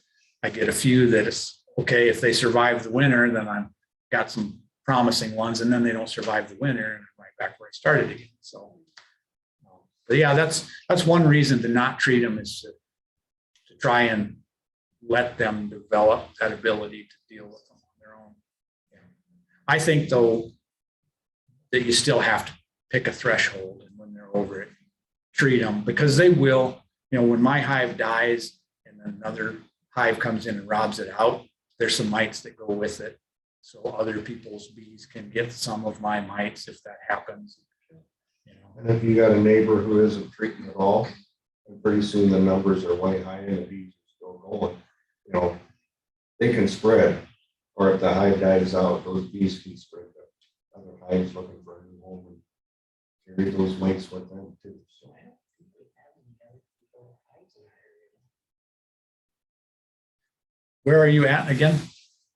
I get a few that it's okay. If they survive the winter, then I've got some promising ones, and then they don't survive the winter and I'm right back where I started again. So, but yeah, that's one reason to not treat them is to try and let them develop that ability to deal with them on their own. Yeah. I think though that you still have to pick a threshold, and when they're over it, treat them, because they will, when my hive dies and another hive comes in and robs it out, there's some mites that go with it. So other people's bees can get some of my mites if that happens. And if you got a neighbor who isn't treating at all, and pretty soon the numbers are way high and the bees are still going, they can spread. Or if the hive dies out, those bees can spread to other hives looking for a new home and carry those mites with them too. So. Where are you at again?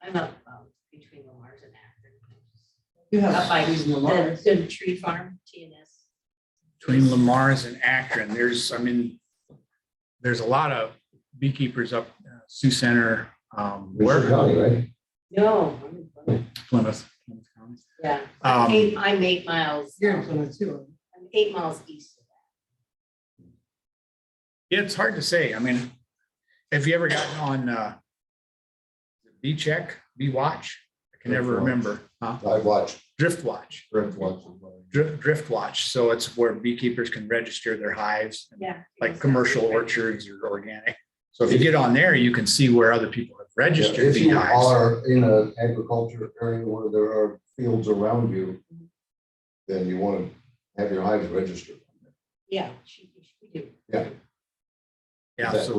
I'm up between Lamar's and Akron. You have Up by trees in the Mars. the tree farm, TNS. Between Lamar's and Akron, there's a lot of beekeepers up Sioux Center, Where County, right? No, Plymouth County. yeah, Um, I'm 8 miles. You're in Plymouth too. I'm 8 miles east of Yeah, it's hard to say. Have you ever gotten on Bee Check, Bee Watch? I can never Drift Watch. remember. Huh? I watched. Drift Watch. Drift watch. Drift Watch. So it's where beekeepers can register their hives, that. Yeah. like commercial orchards or organic. So if you get on there, you can see where other people have registered If you beehives. are in an agriculture area where there are fields around you, then you want to have your hives registered. Yeah, we do. Yeah, That so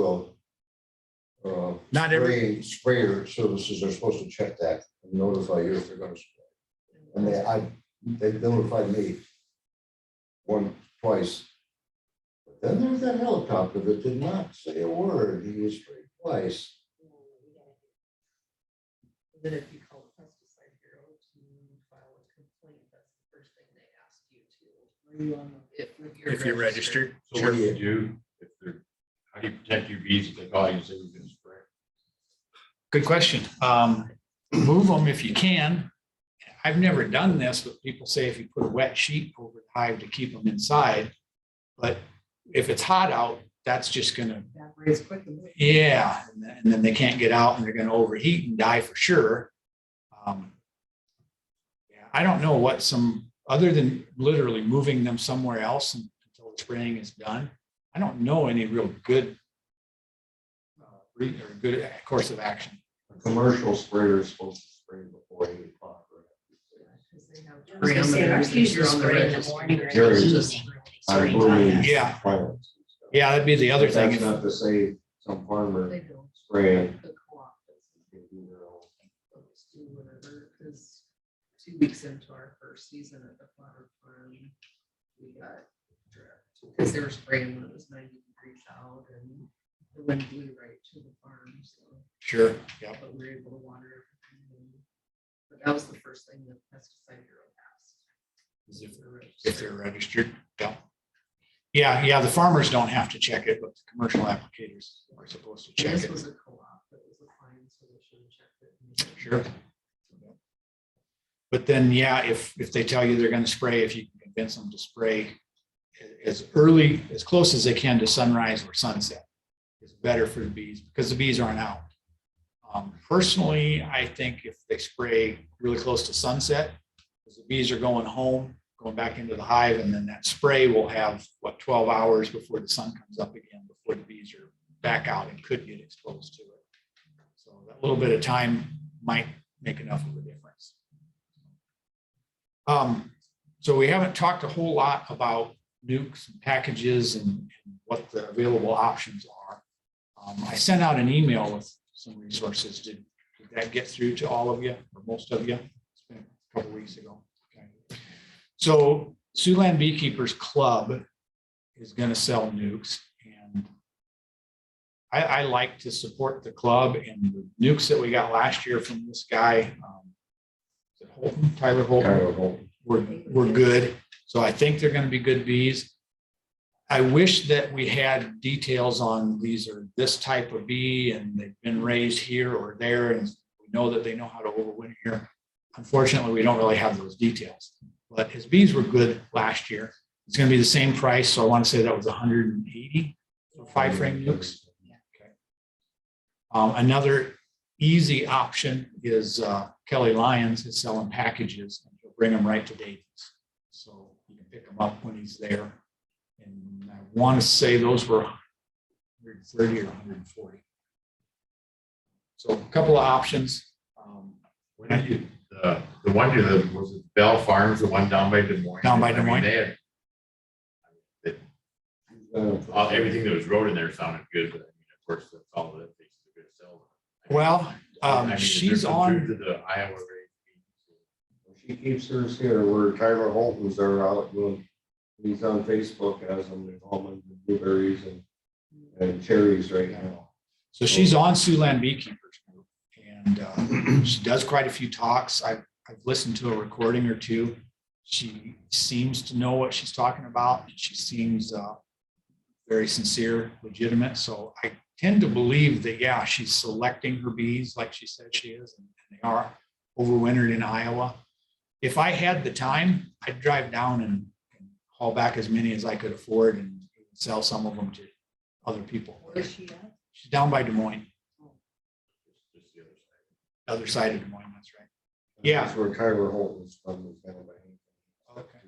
will. Not every- Sprayer services are supposed to check that and notify you if they're gonna spray. And they notified me twice. But then there's that helicopter that did not say a word. He was sprayed twice. Then if you call the pesticide bureau to file a complaint, that's the first thing they ask you to. Are you on the, if you're registered. So what do you do if they're, how do you protect your bees if they call you and say we're gonna spray? Good question. Move them if you can. I've never done this, but people say if you put a wet sheet over the hive to keep them inside. But if it's hot out, that's just gonna, evaporates quickly. yeah, and then they can't get out and they're gonna overheat and die for sure. Yeah, I don't know what other than literally moving them somewhere else until the spraying is done. I don't know any real good good course of action. A commercial sprayer is supposed to spray before 8 o'clock. I was gonna say, ours usually spray in the morning or in the Jerry's evening. just- when they I spray believe. times. Yeah. Plants and stuff. Yeah, that'd be the other But thing. That's not to say some farmer They don't. spraying. The co-op doesn't. can do their own. They'll just do whatever, because 2 weeks into our first season at the flower farm, we got dripped. Because they were spraying when it was 90 degrees out and the wind blew right to the farm, so. Sure, yeah. But we were able to water everything. But that was the first thing the pesticide bureau asked. Is if they're registered, yeah. Yeah, the farmers don't have to check it, but the commercial applicators are supposed to check This it. was a co-op, it was a fine, so they should have checked it. Sure. But then, yeah, if they tell you they're gonna spray, if you can convince them to spray as early, as close as they can to sunrise or sunset, is better for the bees because the bees aren't out. Personally, I think if they spray really close to sunset, because the bees are going home, going back into the hive, and then that spray will have, 12 hours before the sun comes up again, before the bees are back out and could get exposed to it. So that little bit of time might make enough of a difference. So we haven't talked a whole lot about nukes and packages and what the available options are. I sent out an email with some resources. Did that get through to all of you or most of you? It's been a couple weeks ago. Okay. So Siouxland Beekeepers Club is going to sell nukes, and I like to support the club, and the nukes that we got last year from this guy, is it Holton, Tyler Holton, Kind of hope. were good. So I think they're going to be good bees. I wish that we had details on these are this type of bee and they've been raised here or there, and we know that they know how to overwinter here. Unfortunately, we don't really have those details, but his bees were good last year. It's going to be the same price. So I want to say that was 180 for 5-frame nukes. Okay. Another easy option is Kelly Lyons is selling packages, and he'll bring them right to Davies. So you can pick them up when he's there. And I want to say those were 130 or 140. So a couple of options. When did you, the one you, was it Bell Farms, the one down by Des Moines? Down by I Des mean, Moines. they had, everything that was wrote in there sounded good, but I mean, of course, that's all that makes it a good sell. Well, I mean, is there she's some on. truth to the Iowa rate? She keeps hers here where Tyler Holton's are out doing, he's on Facebook as them, with almonds and blueberries and cherries right now. So she's on Siouxland Beekeepers Group, and she does quite a few talks. I've listened to a recording or two. She seems to know what she's talking about. She seems very sincere, legitimate. So I tend to believe that, yeah, she's selecting her bees like she said she is, and they are overwintered in Iowa. If I had the time, I'd drive down and haul back as many as I could afford and sell some of them to other people. Where is she at? She's down by Des Moines, Just the other side. other side of Des Moines, that's right. Yeah. That's where Tyler Holton's from, is down by. Okay.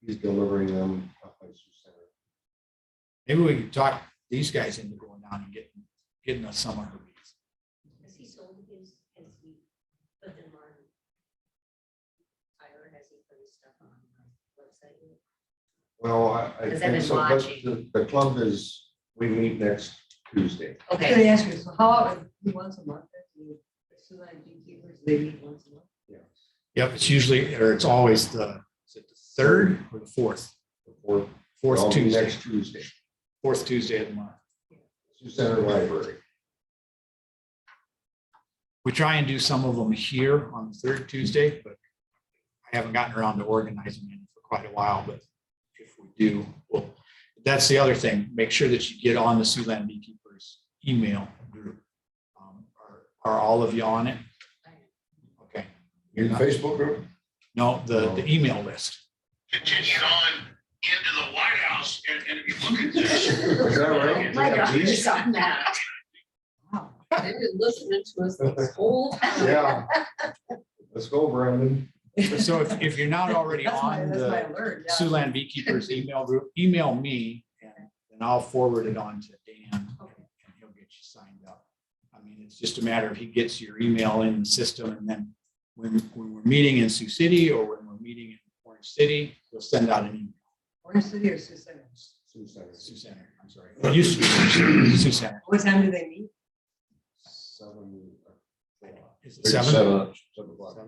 He's delivering them up by Sioux Center. Maybe we could talk these guys into going down and getting us some of her bees. Has he sold his, has he put them on? Tyler, has he put his stuff on the website yet? Well, I Because I've think been so, but watching. the club is, we meet next Tuesday. I was Okay, gonna ask you, so how often, once a month, do you, Siouxland beekeepers, they meet once a month? Yep, it's usually, or it's always is it the third or the fourth? Or Fourth I'll be Tuesday, next Tuesday, fourth Tuesday of the month. Sioux Center Library. We try and do some of them here on the third Tuesday, but I haven't gotten around to organizing it for quite a while, but if we do, well, that's the other thing. Make sure that you get on the Siouxland Beekeepers email group. Are all of you on it? Okay. In the Facebook group? No, the email list. To get on into the White House and if you look at this. Is that right? my daughter's on that. Wow. They've been listening to us this whole time. Yeah. Let's go, Brendan. So if you're not already That's my on the alert, yeah. Siouxland Beekeepers email group, email me and I'll forward it on to Dan and he'll get you signed up. I mean, it's just a matter of he gets your email in the system and then when we're meeting in Sioux City or when we're meeting in Orange City, we'll send out an email. Orange City or Sioux Center? Sioux Center. Sioux Center, I'm sorry. It used to be Sioux Center. What time do they meet? 7. Is it 7? 7 o'clock.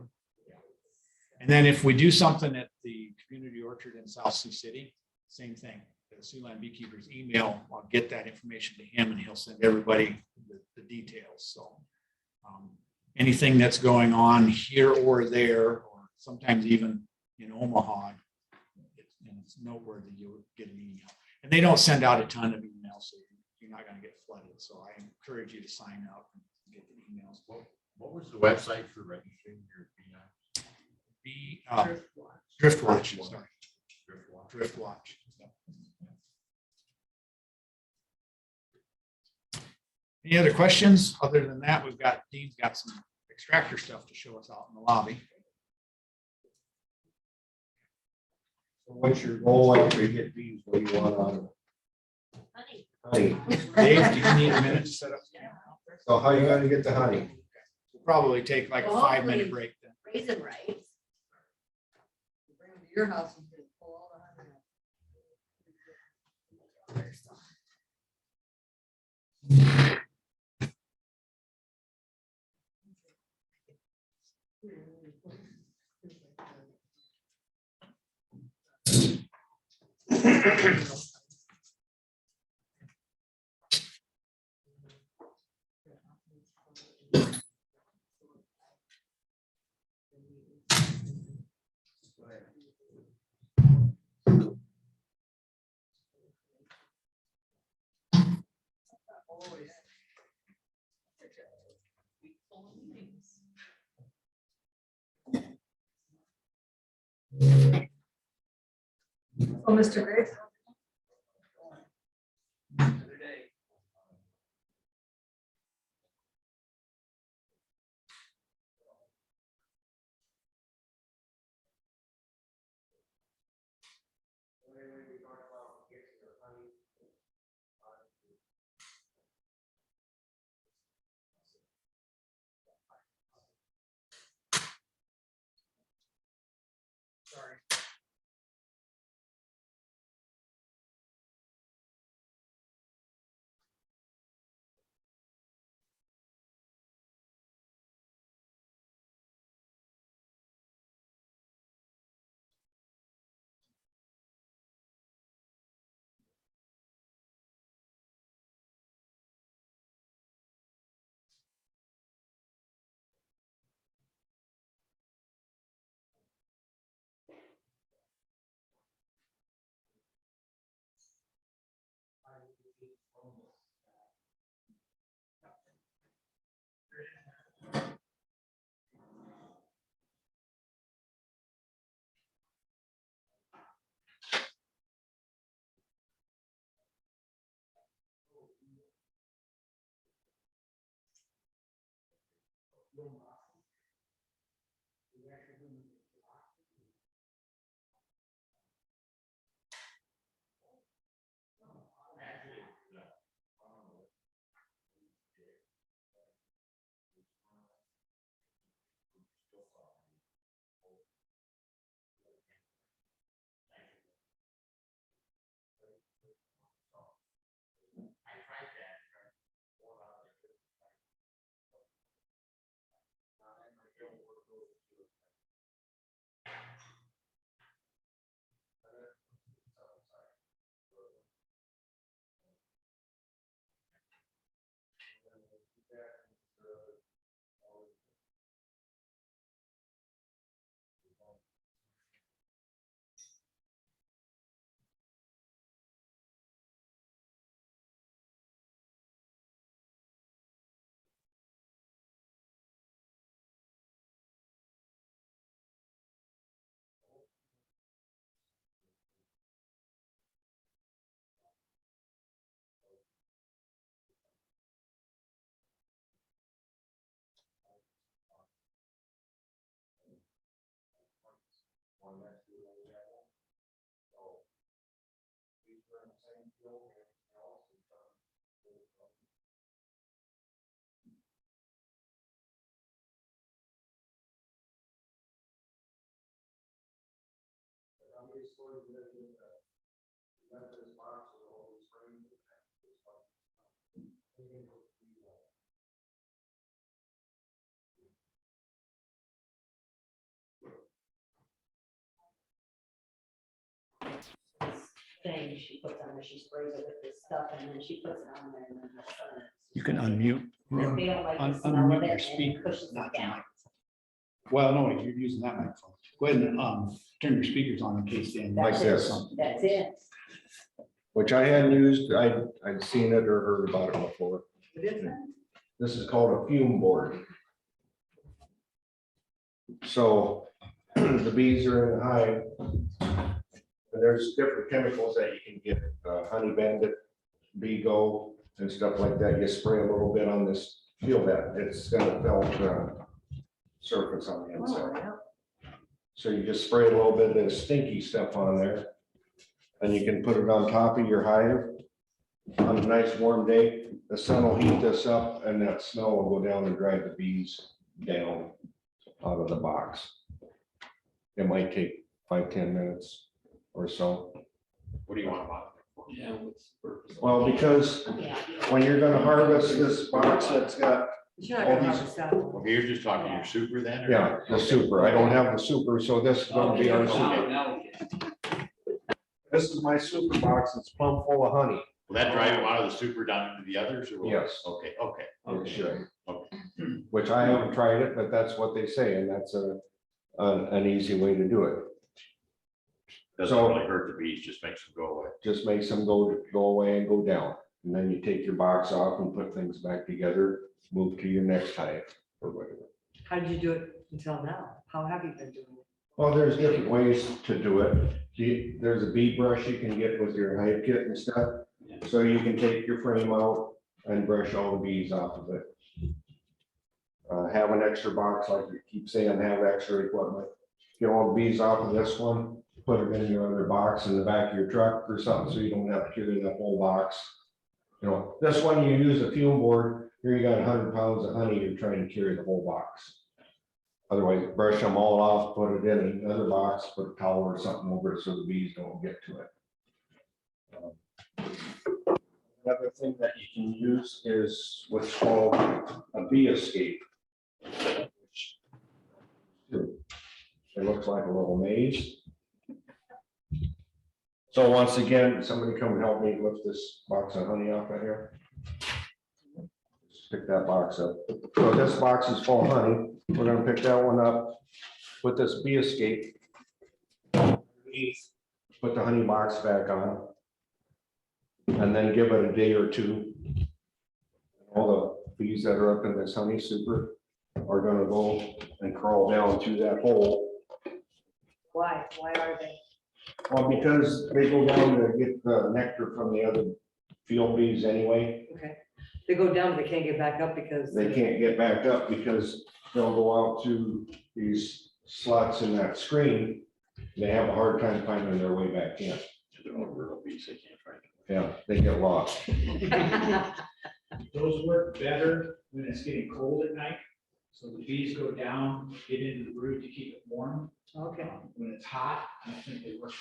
And then if we do something at the community orchard in South Sioux City, same thing. The Siouxland Beekeepers email, I'll get that information to him and he'll send everybody the details. So anything that's going on here or there, or sometimes even in Omaha, it's noteworthy, you'll get an email. And they don't send out a ton of emails, so you're not going to get flooded. So I encourage you to sign up and get the emails. What was the website for registering your beehive? Driftwatch, sorry. Driftwatch. Any other questions? Other than that, Dean's got some extractor stuff to show us out in the lobby. So what's your goal after you get these? What do you want out of Honey. honey? Dave, do you need a minute to set up? So how you gonna get the honey? We'll probably take like a 5-minute break then. Raisin rice. Bring them to your house and pull all the honey out. Oh, Mr. Graves? one next to it. So, these are in the same field, and everything else is, how many stores do they get that? You got this box with all these frames in it. It's like, Thing she puts on there, she sprays it with this stuff and then she puts it on there and then the sun. You can unmute. They don't like the smell Unmute of your it and speaker, pushes it not your down. microphone. Well, no, you're using that microphone. Go ahead and turn your speakers on in case they. Like this. That's it. which I hadn't used, I'd seen it or heard about it before. What is that? This is called a fume board. So the bees are in the hive. And there's different chemicals that you can get, honey bandit, bee go, and stuff like that. You spray a little bit on this, feel that it's got a felt surface on the Oh, inside. yeah. So you just spray a little bit of the stinky stuff on there. And you can put it on top of your hive on a nice warm day. The sun will heat this up and that smell will go down and drive the bees down out of the box. It might take 5-10 minutes or so. What do you want about it? Yeah, what's the purpose? Well, because Yeah. when you're gonna harvest this box that's got, You're not gonna harvest that. Okay, you're just talking your super then? or- yeah, the super. I don't have the super, so this is gonna be our super. Okay. This is my super box. It's plumb full of honey. Will that drive them out of the super down into the others or? what? Yes. Okay, okay. It should. Okay. Which I haven't tried it, but that's what they say, and that's an easy way to do it. Doesn't So- really hurt the bees, just makes them go away. Just makes them go away and go down. And then you take your box off and put things back together, move to your next hive or whatever. How did you do it until now? How have you been doing it? Well, there's different ways to do it. There's a bee brush you can get with your hive kit and stuff. So you can take your frame out and brush all the bees off of it. Have an extra box, like you keep saying, have extra equipment. Get all the bees off of this one, put it in your other box in the back of your truck or something, so you don't have to carry that whole box. You know, this one you use a fume board, here you got 100 pounds of honey, you're trying to carry the whole box. Otherwise, brush them all off, put it in another box, put a towel or something over it so the bees don't get to it. Another thing that you can use is what's called a bee escape. It looks like a little maze. So once again, somebody come and help me lift this box of honey off of here. Just pick that box up. So this box is full of honey. We're gonna pick that one up, put this bee escape. Put the honey box back on. And then give it a day or two. All the bees that are up in this honey super are gonna go and crawl down to that hole. Why? Why are they? Well, because they go down to get the nectar from the other field bees anyway. Okay. They go down, but they can't get back up because. They can't get back up because they'll go out to these slots in that screen. They have a hard time finding their way back in. They're all real bees, they can't find it. Yeah, they get lost. Those work better when it's getting cold at night. So the bees go down, get into the brood to keep it warm. Okay. When it's hot, I don't think they work.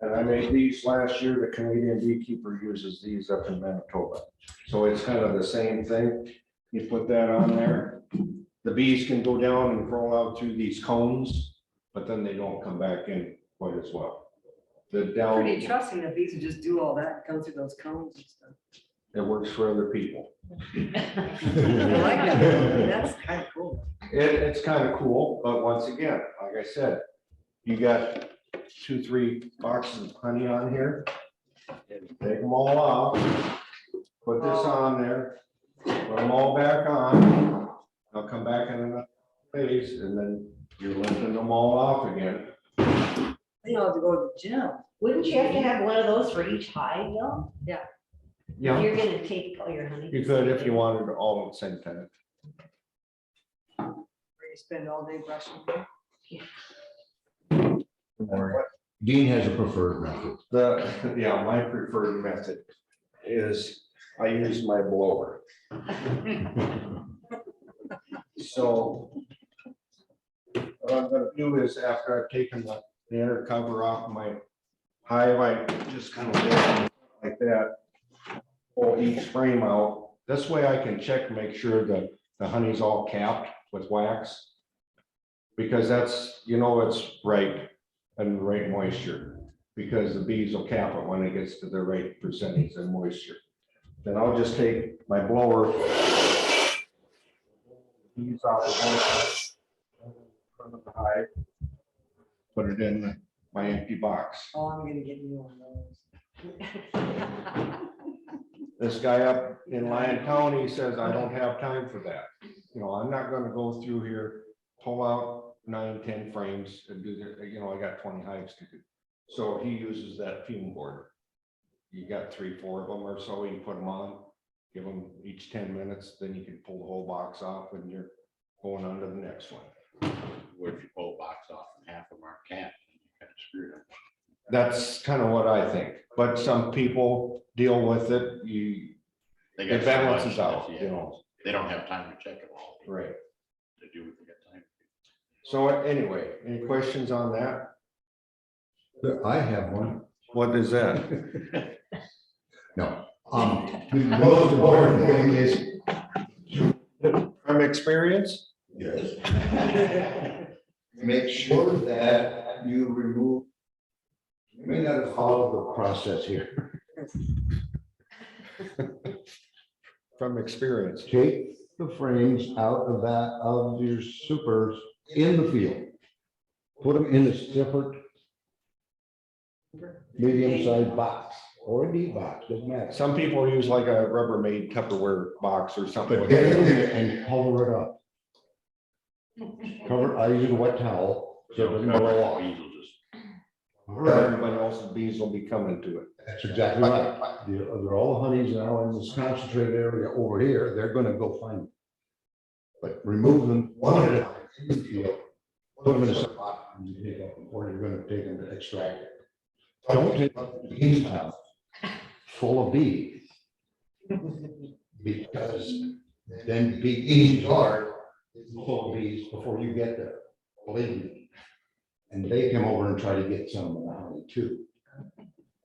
And I made these last year. The Canadian beekeeper uses these up in Manitoba. So it's kind of the same thing. You put that on there. The bees can go down and crawl out through these cones, but then they don't come back in quite as well. The down, Pretty trusting that bees would just do all that, go through those cones and stuff. it works for other people. I like that. That's kind of cool. It's kind of cool, but once again, like I said, you got 2-3 boxes of honey on here. Take them all off, put this on there, put them all back on. I'll come back in another phase and then you're lifting them all off again. They don't have to go to the gym. Wouldn't you have to have one of those for each hive though? If Yeah, you're gonna take all your honey. you could if you wanted it all at the same time. you spend all day brushing. Dean has a preferred method. Yeah, my preferred method is I use my blower. So what I'm gonna do is after I've taken the inner cover off my hive, I just kind of like that. Pull each frame out. This way I can check and make sure that the honey's all capped with wax. Because that's, it's right and the right moisture. Because the bees will cap it when it gets to the right percentage of moisture. Then I'll just take my blower, bees off the front of the hive, put it in my empty box. Oh, I'm gonna get you one of those. This guy up in Lyon County says, I don't have time for that. I'm not gonna go through here, pull out 9, 10 frames and do that. I got 20 hives to do. So he uses that fume board. You got 3, 4 of them or so, you put them on, give them each 10 minutes, then you can pull the whole box off and you're going on to the next one. What if you pull a box off and half of them aren't capped? You kind of screwed up. That's kind of what I think, but some people deal with it. They It got so balances much out, stuff, They don't have time to check it all. Right. They do what they got time. So anyway, any questions on that? I have one. What is that? No. The most important thing is, From experience? yes, make sure that you remove, you may not have followed the process here. From experience. Take the frames out of your supers in the field. Put them in a separate medium-sized box or a deep box, doesn't matter. Some people use like a Rubbermaid Tupperware box or something. But like get it in that. there and cover it up. Cover, I use a wet towel, so it doesn't blow off. Bees will just Everybody else's bees will be coming to it. That's exactly right. They're all the honeys now in this concentrated area over here, they're gonna go find them. But remove them one at a time in the field, put them in a separate box, and you take up, or you're gonna take them to extract it. Don't take up the bees house full of bees. Because then bees are full of bees before you get there, believe me. And they come over and try to get some of the honey too.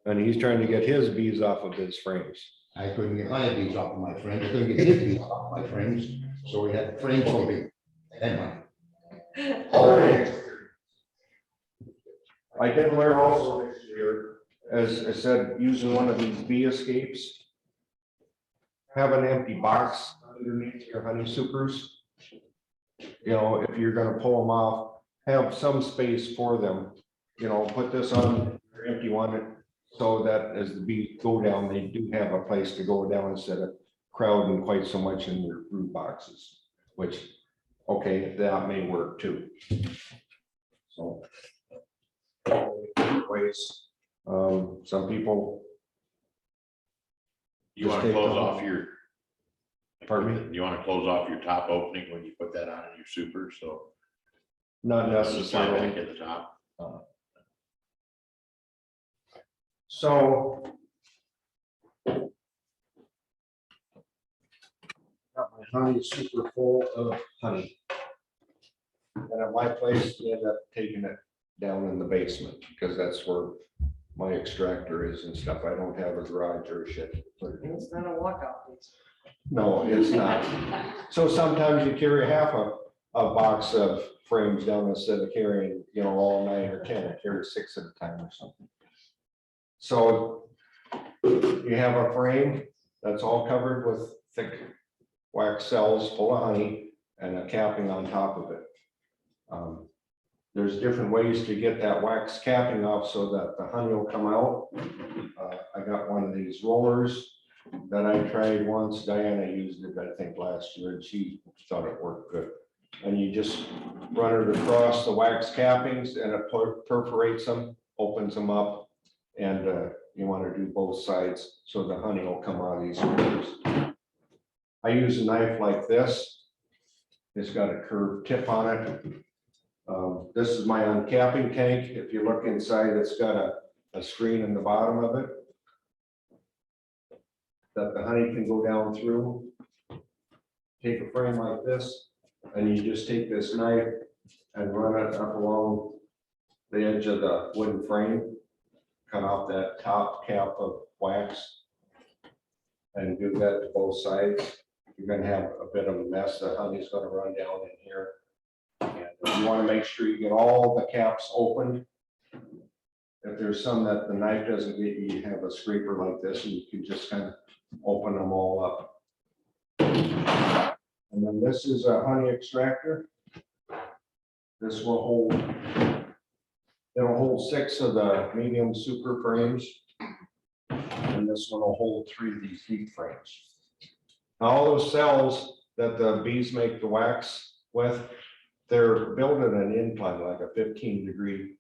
And he's trying to get his bees off of his frames. I couldn't get my bees off of my frames, I couldn't get his bees off my frames, so we had frames full of bees. And honey. I did learn also this year, as I said, using one of these bee escapes. Have an empty box underneath your honey supers. If you're gonna pull them off, have some space for them. Put this on your empty one so that as the bees go down, they do have a place to go down instead of crowding quite so much in their brood boxes, which, okay, that may work too. So. Ways, some people. You want to Just take close the- off your. Pardon me? You want to close off your top opening when you put that on in your super, so. Not Just slide necessarily. back at the top. So. Got my honey super full of honey. And at my place, we end up taking it down in the basement because that's where my extractor is and stuff. I don't have a garage or a shed. It's not a walkout. No, it's not. So sometimes you carry half a box of frames down instead of carrying, all 9 or 10, I carry 6 at a time or something. So you have a frame that's all covered with thick wax cells full of honey and a capping on top of it. There's different ways to get that wax capping off so that the honey will come out. I got one of these rollers that I tried once. Diana used it, I think, last year, and she thought it worked good. And you just run it across the wax cappings and it perforates them, opens them up. And you want to do both sides so the honey will come out of these rollers. I use a knife like this. It's got a curved tip on it. This is my uncapping tank. If you look inside, it's got a screen in the bottom of it that the honey can go down through. Take a frame like this, and you just take this knife and run it up along the edge of the wooden frame, cut off that top cap of wax, and do that to both sides. You're gonna have a bit of a mess. The honey's gonna run down in here. And you wanna make sure you get all the caps opened. If there's some that the knife doesn't get, you have a scraper like this, and you can just kind of open them all up. And then this is a honey extractor. This will hold, it'll hold 6 of the medium super frames. And this one will hold 3 of these deep frames. Now, all those cells that the bees make the wax with, they're built at an incline, like a 15-degree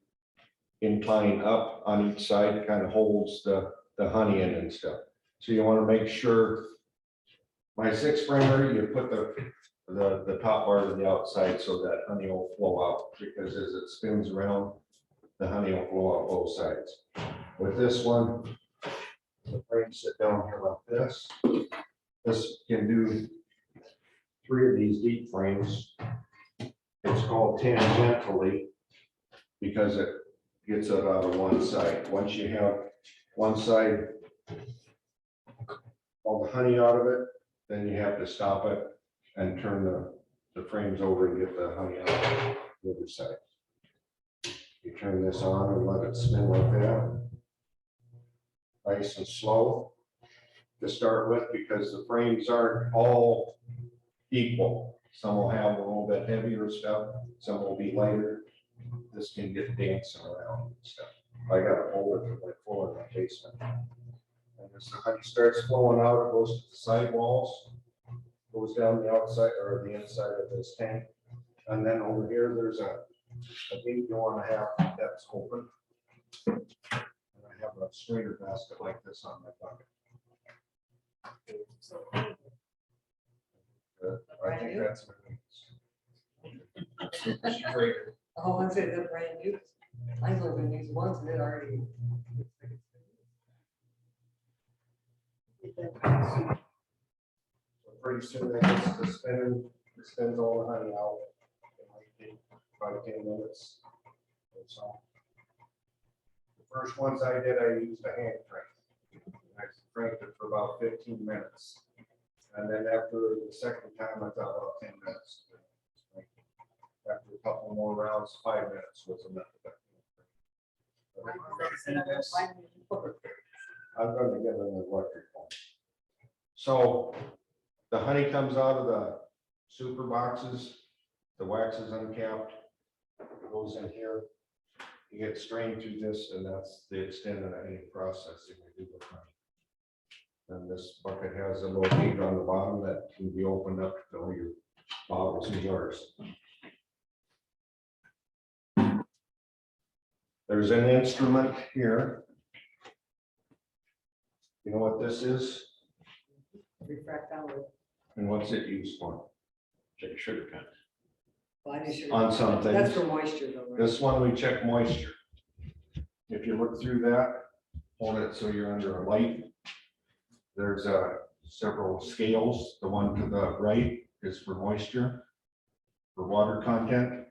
incline up on each side, kind of holds the honey in and stuff. So you want to make sure, my 6 framer, you put the top bar to the outside so that honey will flow out, because as it spins around, the honey will flow out both sides. With this one, the frames sit down here like this. This can do 3 of these deep frames. It's called tangentially because it gets it out of one side. Once you have one side, all the honey out of it, then you have to stop it and turn the frames over and get the honey out the other side. You turn this on and let it spin like that. Nice and slow to start with, because the frames aren't all equal. Some will have a little bit heavier stuff, some will be lighter. This can get dancing around and stuff. I got to hold it for like full in my basement. And as the honey starts flowing out, it goes to the side walls, goes down the outside or the inside of this tank. And then over here, there's a gate you want to have that's open. And I have a strainer basket like this on my bucket. I think that's Oh, I said they're brand new. I've only been used once and it already. Pretty soon it gets to spin, it spins all the honey out. It might take 5-10 minutes. So the first ones I did, I used a hand crank. I cranked it for about 15 minutes. And then after the second time, I thought about 10 minutes. After a couple more rounds, 5 minutes was enough. I'm going to get an electric one. So the honey comes out of the super boxes, the wax is uncapped, it goes in here, you get strained through this, and that's the extent of any processing we do with honey. And this bucket has a little gate on the bottom that can be opened up to fill your bottles and jars. There's an instrument here. You know what this is? Refract downward. And what's it used for? Check your sugar content. On some things. That's for moisture though, right? This one, we check moisture. If you look through that, hold it so you're under a light. There's several scales. The one to the right is for moisture, for water content.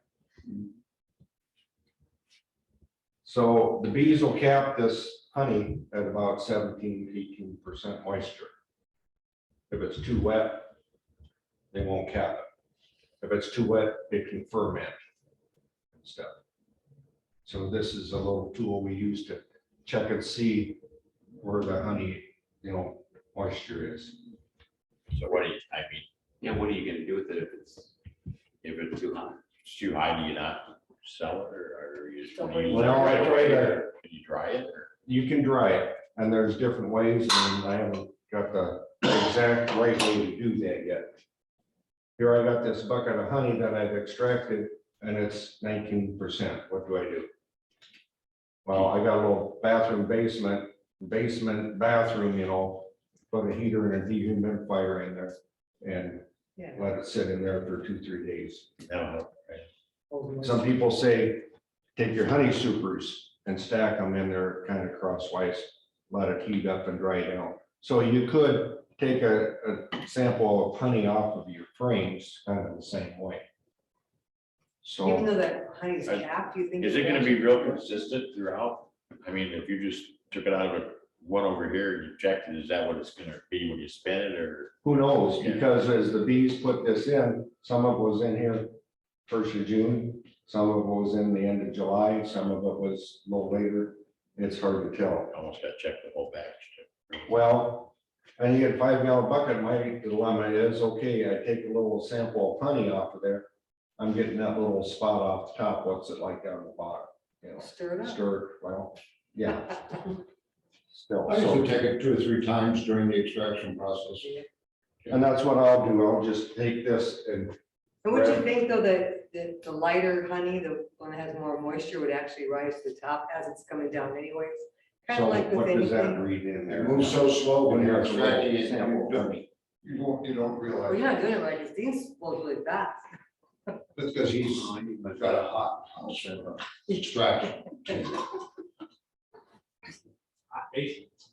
So the bees will cap this honey at about 17–18% moisture. If it's too wet, they won't cap it. If it's too wet, it can ferment and stuff. So this is a little tool we use to check and see where the honey, moisture is. So what do you, I mean, Yeah, what are you gonna do with it if it's too hot? it's too high, do you not sell it, or you just? Well, I try to, Can you dry it, or? you can dry it, and there's different ways, and I haven't got the exact right way to do that yet. Here I got this bucket of honey that I've extracted, and it's 19%. What do I do? Well, I got a little basement, put a heater and a dehumidifier in there, and Yeah. let it sit in there for 2-3 days. That'll help. Some people say, take your honey supers and stack them in there kind of crosswise, let it heat up and dry down. So you could take a sample of honey off of your frames kind of the same way. Even So, though that honey's capped, do you think? Is it gonna be real consistent throughout? I mean, if you just took it out of one over here, you checked it, is that what it's gonna be when you spin it, or? who knows, because as the bees put this in, some of it was in here 1st of June, some of it was in the end of July, some of it was a little later. It's hard to tell. Almost gotta check the whole batch. Well, and you get a 5-gallon bucket, my dilemma is, okay, I take a little sample of honey off of there. I'm getting that little spot off the top, what's it like down the bottom? You know, Stir it up. stir, it, well, yeah. Still, I so, usually take it 2 or 3 times during the extraction process. and that's what I'll do, I'll just take this and, And would you think though that the lighter honey, the one that has more moisture would actually rise to the top as it's coming down anyways? Kind so of like with what does that anything. read in It there? moves so slow when you're There's a little extracting it, sample of honey. you don't Well, realize. you're not doing it right, because Dean's supposed really fast. That's because he's got a hot house and extraction.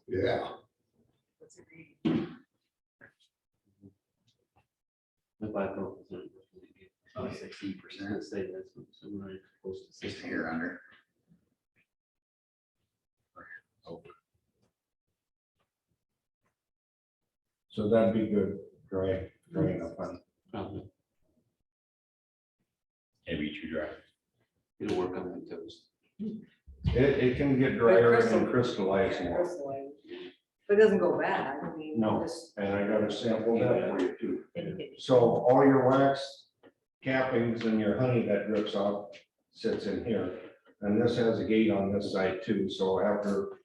Yeah. What's it read? If I go, 60%, say that's somewhere close to 60 or under. So that'd be good, dry enough honey. Maybe too dry. It'll work on the toast. It can get drier and crystallize more. Crystalline. But it doesn't go bad, I mean. No. just- And I got a sample of that for you too. So all your wax cappings and your honey that drips off sits in here. And this has a gate on this side too, so after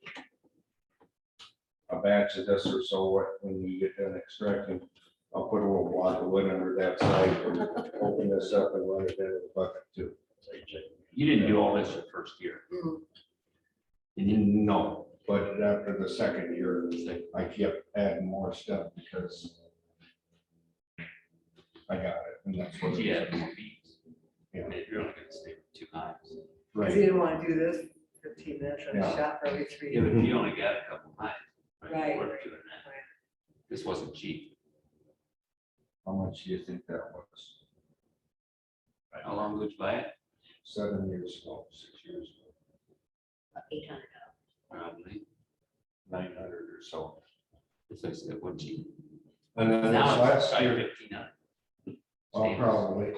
a batch of this or so, when you get done extracting, I'll put a little block of wood under that side and open this up and run it into the bucket too. You didn't do all this the first year. No, but after the second year, I kept adding more stuff because I got it, and that's what. You had more bees. Yeah. You're only gonna stay with 2 hives. Cause Right. you didn't wanna do this 15 minutes on a Yeah. shot for every 3 Yeah, days. but you only got a couple hives. Right. You weren't doing that. This wasn't cheap. How much do you think that was? How long would you buy it? 7 years ago, 6 years ago, 800. Probably. 900 or so. It's like it wasn't cheap. And then this Now it's last probably year, 1,500. well, probably.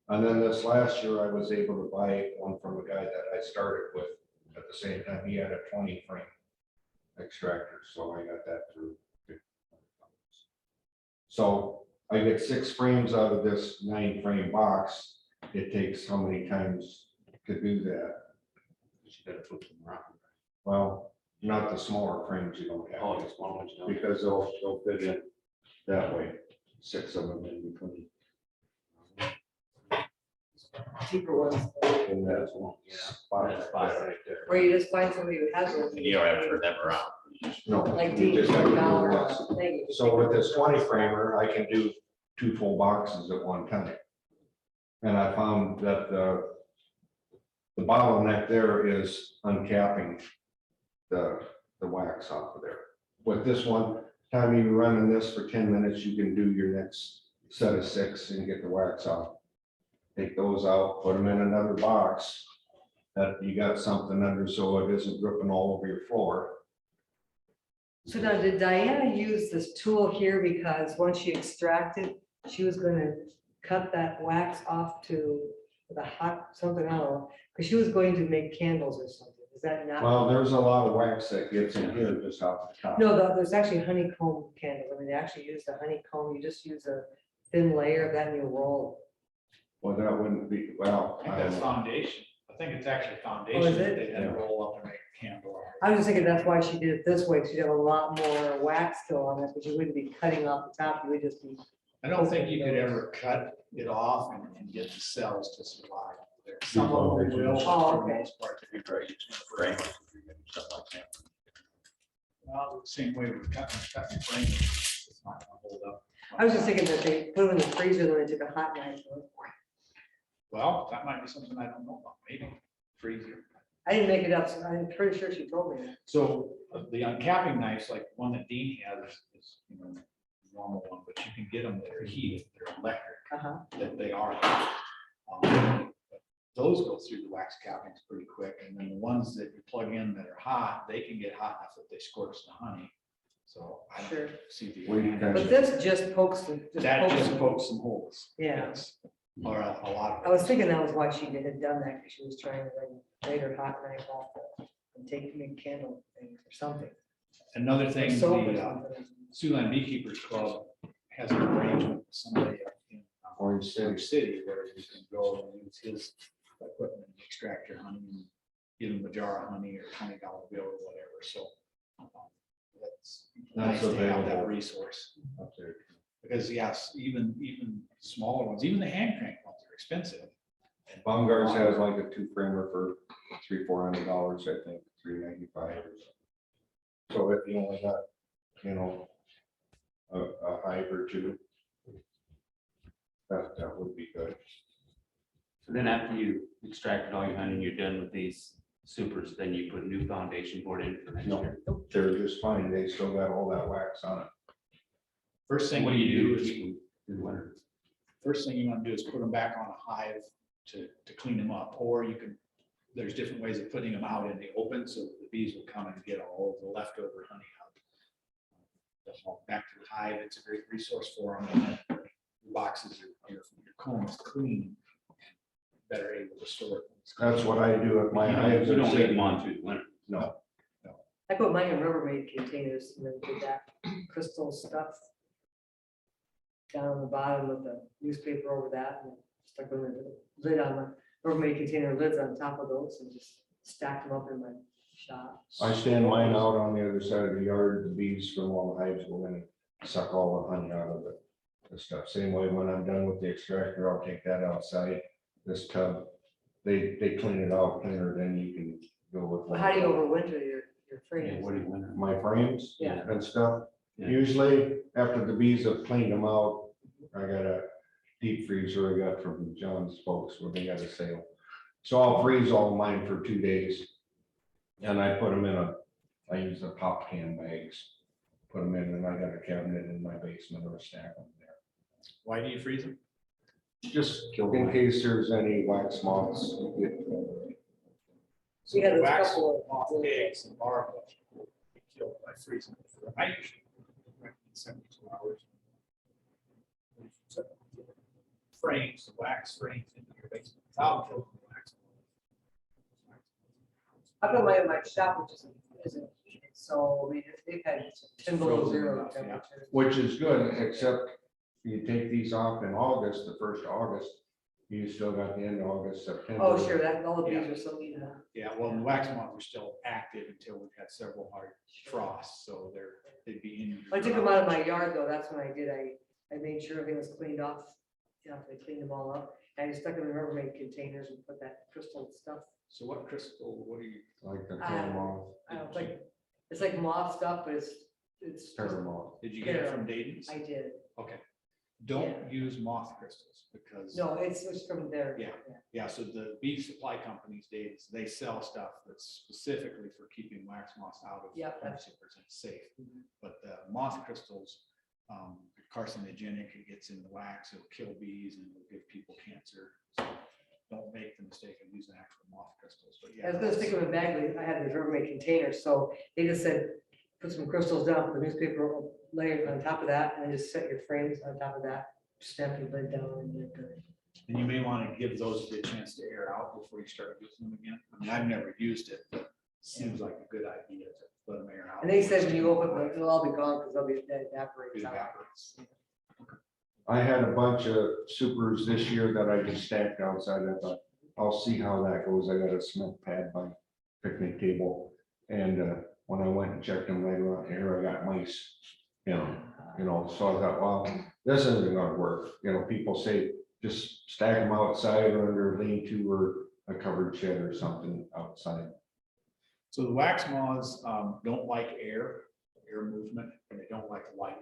And then this last year, I was able to buy one from a guy that I started with at the same time. He had a 20 frame extractor, so I got that through. So I get 6 frames out of this 9 frame box. It takes how many times to do that? You gotta put them around. Well, not the smaller frames you don't have. Oh, the small ones, you know. Because they'll fit in that way, 6 of them in between. Cheaper ones, And that's one. Yeah, spot that's right fine. there. or you just find somebody who has those. And you don't have to turn them around. No. Like you Dean, just have to do $1 this. thing. So with this 20 framer, I can do 2 full boxes at one time. And I found that the bottleneck there is uncapping the wax off of there. With this one, time you're running this for 10 minutes, you can do your next set of 6 and get the wax off. Take those out, put them in another box, that you got something under so it isn't dripping all over your floor. So now, did Diana use this tool here because once she extracted, she was gonna cut that wax off to the hot, something, I don't know, because she was going to make candles or something, is that not? Well, there's a lot of wax that gets in here just off the top. No, there's actually honeycomb candles, I mean, they actually use the honeycomb, you just use a thin layer of that and you roll. Well, that wouldn't be, well, I think I don't that's know. foundation. I think it's actually foundation. Oh, is that it? They had to roll up and make a candle. I was just thinking that's why she did it this way, 'cause you'd have a lot more wax still on it, but you wouldn't be cutting off the top, you would just be. I don't think you could ever cut it off and get the cells to survive. There. Some of them will, Oh, for the okay. most part. You try using a frame, something like that. Well, the same way we're cutting frame. It's not gonna hold up. I was just thinking that they put them in the freezer and then they took a hot knife. Well, that might be something I don't know about, maybe freezer. I didn't make it up, so I'm pretty sure she told me that. So the uncapping knife, like one that Dean has, is, you know, normal one, but you can get them that are heated, they're electric, Uh-huh. that they are. Those go through the wax cappings pretty quick, and then the ones that you plug in that are hot, they can get hot enough that they scorch the honey. So I Sure. don't see the. But this just pokes them. That just pokes some holes. Yeah. Yes. Or a lot of. I was thinking that was why she had done that, because she was trying to like lay her hot knife off and make candle things or something. Another thing, Soap or the something. Siouxland Beekeepers Club has an arrangement with somebody up in Orange City. Orange City where you can go and use his equipment, extractor honey, and give him a jar of honey or $20 bill or whatever. So that's nice to have that available resource. up there. Because yes, even smaller ones, even the hand crank ones are expensive. And Baumgart's has like a 2-framer for $300-400, I think, $395. So if you only got, you know, a hive or two, that would be good. So then after you extracted all your honey and you're done with these supers, then you put a new foundation board in for next No, year. they're just fine. They still got all that wax on it. First thing What do you do is, to keep them through the winter? first thing you want to do is put them back on a hive to clean them up, or you can, there's different ways of putting them out in the open, so the bees will come and get all the leftover honey out. They'll haul back to the hive. It's a great resource for them. The boxes, your comb is clean, better able to store it. That's what I do at my hives. You don't leave them on through the winter. No, I put mine in Rubbermaid containers and then did that crystal stuff down on the bottom with the newspaper over that and stuck with the lid on the Rubbermaid container lids on top of those and just stacked them up in my shop. I stand mine out on the other side of the yard. The bees from all the hives go in and suck all the honey out of it. The stuff. Same way when I'm done with the extractor, I'll take that outside. This tub, they clean it out cleaner than you can go with. Well, how do you overwinter your frames? What do you winter? My frames Yeah. and stuff. Yeah. Usually after the bees have cleaned them out, I got a deep freezer I got from John's folks where they got a sale. So I'll freeze all mine for 2 days. And I put them I use the pop can bags. Put them in and I got a cabinet in my basement or a stack them there. Why do you freeze them? Just in case there's any wax moths. So Yeah, the there's a wax couple of- moth eggs and larvae get killed by freezing. I usually recommend 72 hours. Frames, the wax frames into your basement without killing the wax. I put mine in my shop, which isn't heated, so I mean, they've had 10 below Frozen zero enough, yeah. temperature. Which is good, except you take these off in August, the 1st of August, you still got the end of August, September. Oh, sure, that, all the bees are so neat. Yeah, well, the wax moths are still active until we've had several hard frosts, so they'd be in. I took them out of my yard though, that's when I did, I made sure everything was cleaned off, you know, they cleaned them all up. And I just stuck them in Rubbermaid containers and put that crystal stuff. So what crystal, what do you? Like the I moth, don't like, it's like moth stuff, but it's. moth. Did you get it from Dayton's? I did, Okay. Don't use moth crystals because. no, it's from there. Yeah. Yeah, so the bee supply companies, they sell stuff that's specifically for keeping wax moths out of. Yep. Honeysuckers and safe. But the moth crystals, carcinogenic, it gets in the wax, it'll kill bees and it'll give people cancer. So don't make the mistake of using actual moth crystals, but yeah. I was gonna stick them in a bag, but I had the Rubbermaid containers, so they just said, put some crystals down, put the newspaper layer on top of that, and then just set your frames on top of that, snap your lid down and you're good. And you may want to give those a chance to air out before you start using them again. I mean, I've never used it, but it seems like a good idea to let them air out. And they said when you open it, it'll all be gone because they'll be, that evaporates It out. evaporates. I had a bunch of supers this year that I just stacked outside. I thought, I'll see how that goes. I got a cement pad by picnic table. And when I went and checked them later on here, I got mice, you know, so I thought, well, this isn't gonna work. You know, people say, just stack them outside or under a lean-to or a covered shed or something outside. So the wax moths don't like air movement, and they don't like light.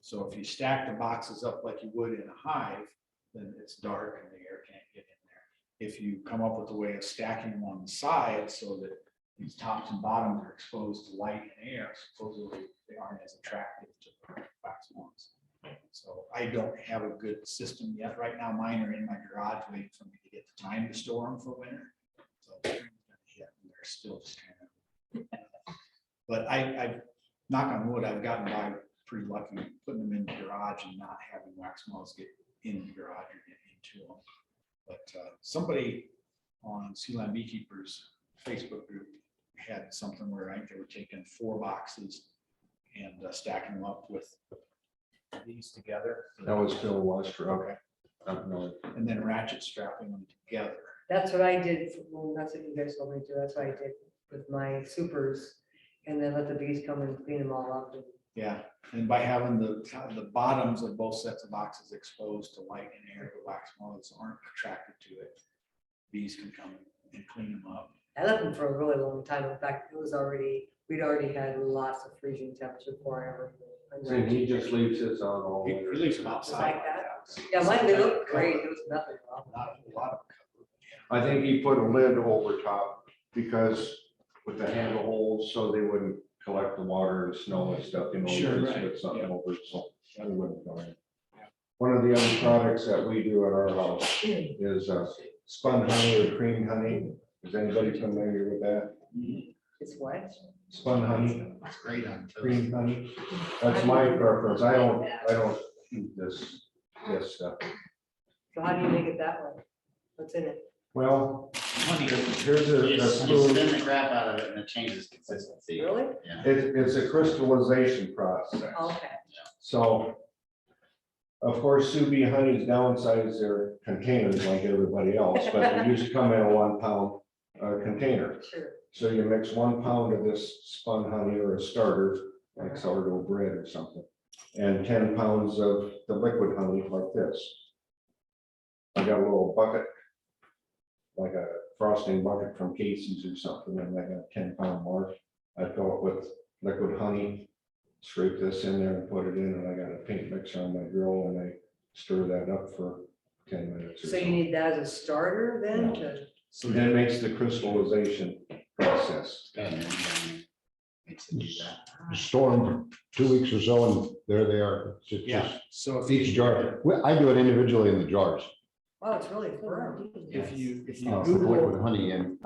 So if you stack the boxes up like you would in a hive, then it's dark and the air can't get in there. If you come up with a way of stacking them on the side so that these tops and bottoms are exposed to light and air, supposedly they aren't as attractive to the wax moths. So I don't have a good system yet. Right now, mine are in my garage waiting for me to get the time to store them for winter. So they're still just kind of, but I've, knock on wood, I've gotten by pretty lucky putting them in the garage and not having wax moths get in the garage or get into them. But somebody on Sea Land Beekeepers Facebook group had something where I think they were taking 4 boxes and stacking them up with these together. That was Phil Wester. Okay. And then ratchet strapping them together. That's what I did, well, that's what you guys told me to do, that's what I did with my supers, and then let the bees come and clean them all up. Yeah, and by having the bottoms of both sets of boxes exposed to light and air, the wax moths aren't attracted to it. Bees can come and clean them up. I left them for a really long time, in fact, we'd already had lots of freezing temperature before I ever. So he just leaves his on all He winter. leaves them outside. Like that? Yeah, mine, they look great, there was nothing wrong. Not a lot of I think he put a lid over top because with the handle holes, so they wouldn't collect the water and snow and stuff, you know. Sure, just right, put something yeah. over it, so they wouldn't go in. One of the other products that we do at our house is spun honey or cream honey. Is anybody familiar with that? It's what? Spun honey, It's great on toast. cream honey. That's my preference. I don't eat this stuff. So how do you make it that way? What's in it? Well, honey. here's You a just spoon. spin the crap out of it and it changes consistency. Really? Yeah. It's a crystallization process. Okay. So, of course, Sous Vide Honey's downsize their containers like everybody else, but they used to come in a 1 pound container. Sure. So you mix 1 pound of this spun honey or a starter, like sourdough bread or something, and 10 pounds of the liquid honey like this. I got a little bucket, like a frosting bucket from Casey's or something, and I got a 10-pound mark. I fill it with liquid honey, scrape this in there and put it in, and I got a paint mixer on my grill, and I stir that up for 10 minutes or So you need that as a starter then to? So that makes the crystallization process. Store them 2 weeks or so and there they are. It's just Yeah, so if each jar. Well, I do it individually in the jars. Oh, it's really firm. If you Put Google, liquid honey in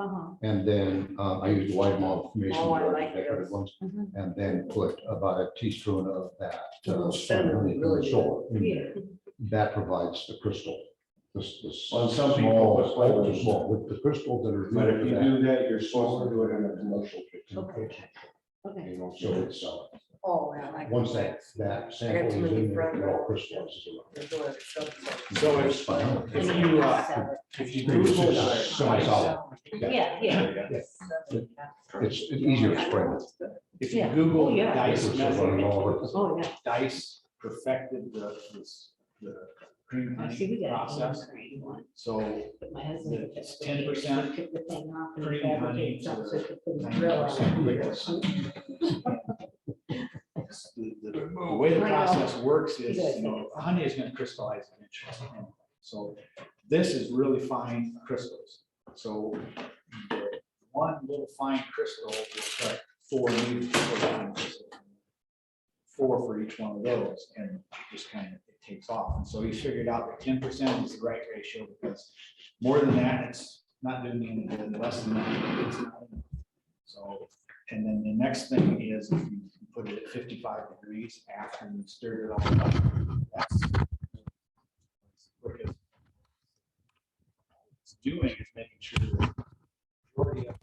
and then I use the wide mouth mason Oh, I jar, like decorative those. ones, and then put about a teaspoon of that Oh, spun honey in really the soil. good. Yeah. That provides the crystal. Well, some people put small, flavors. small, with the crystals that are. But if you do that, you're supposed to do it in a commercial kitchen. Okay. You know, So it's, Oh, yeah, I like. once that. that I sample got is too many in there, friends. it all crystallizes around. They're doing it so- so if you Google Semi-solid. Yeah, yeah. It's easier to spread. if you Yeah. Google Oh, yeah. dice Liquids are running all over. method, Oh, yeah. dice perfected the cream I honey see we got process. one. So But my husband. it's 10% took the thing off and cream honey fabricated something so he could put his 90% grill on. liquid. The way the process works is, honey is going to crystallize eventually. So this is really fine crystals. So the one little fine crystal will cut 4 meters, 4 for each one of those, and just kind of it takes off. And so he figured out that 10% is the right ratio, because more than that, it's not doing any good. Less than that, it's not. So, and then the next thing is if you put it at 55 degrees after you stirred it all up, that's what it's doing, is making sure that majority of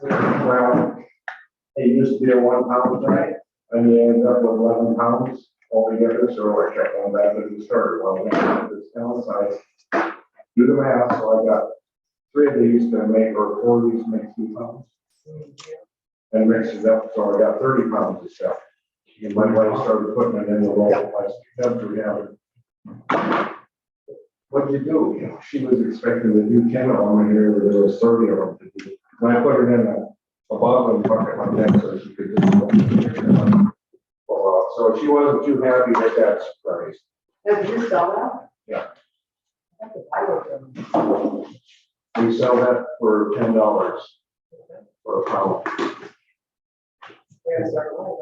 Well, it used to be a 1 pound bag, and you end up with 11 pounds altogether, so I kept on that as a starter. Well, this downsize, do the math, so I got 3 of these to make, or 4 of these make 2 pounds. And mix it up, so I got 30 pounds of stuff. And my wife started putting it in the roll plastic tub we have. What'd you do? You know, she was expecting to do 10 of them, and here there was 30 of them to do. And I put it in a bottle and bucket like that so she could just pull out. So she wasn't too happy with that price. Now, did you sell that? Yeah. I think I would, We sell that for $10 for a pound. we're gonna start with a lot.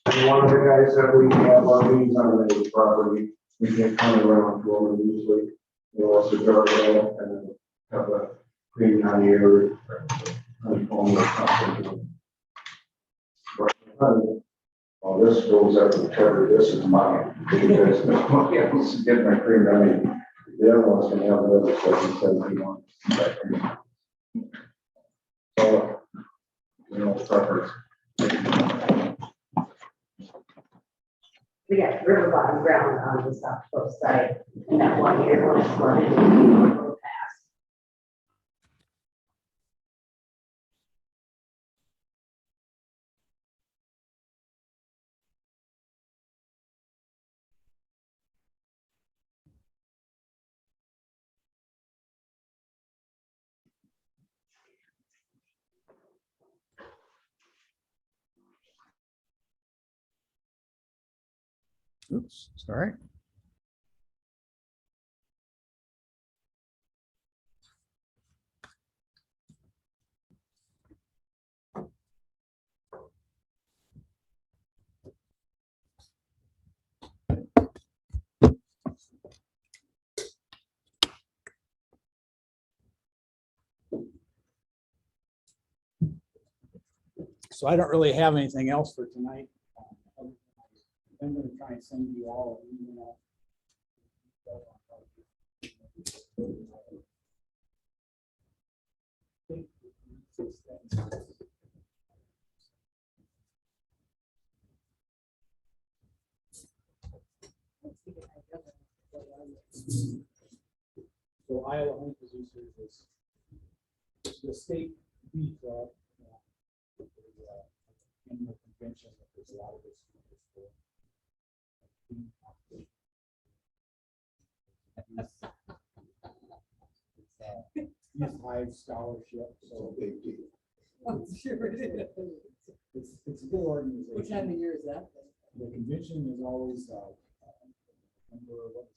And one of the guys that we have our bees on the property, we get kind of around to them and usually, a cigar oil and then have a cream honey or honeycomb or something. Well, this goes up to cover, this is mine. Because nobody else is getting my cream honey. The other one's gonna have the other stuff he says he wants. So, preference. We got river bottom ground on the south coast side, and that one here was flooded. Past. Oops, sorry. So I don't really have anything else for tonight. I'm going to try and send you all an email. So Iowa Honey Producers is the state bee club. Annual convention that there's a lot of this for. Hive scholarship, so big deal. Oh, sure it is. It's a good organization. What time of year is that? The convention is always, remember what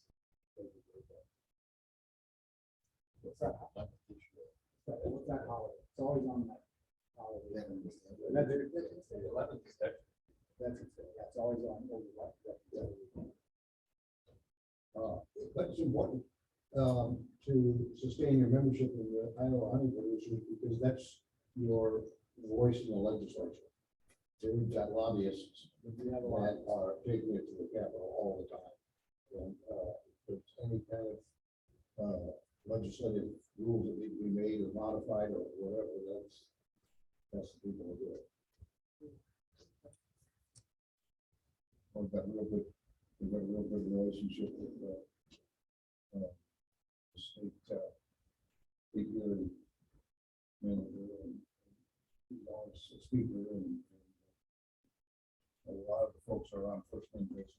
is it? What's that? What's that holiday? It's always on that holiday. That's it's always on. That's important to sustain your membership in the Iowa Honey Producers because that's your voice in the legislature. So we've got lobbyists that are taking it to the Capitol all the time. And if there's any kind of legislative rules that need to be made or modified or whatever, that's the people who do it. We've got a real good relationship with state hearing manager and speaker and a lot of the folks are on first name basis.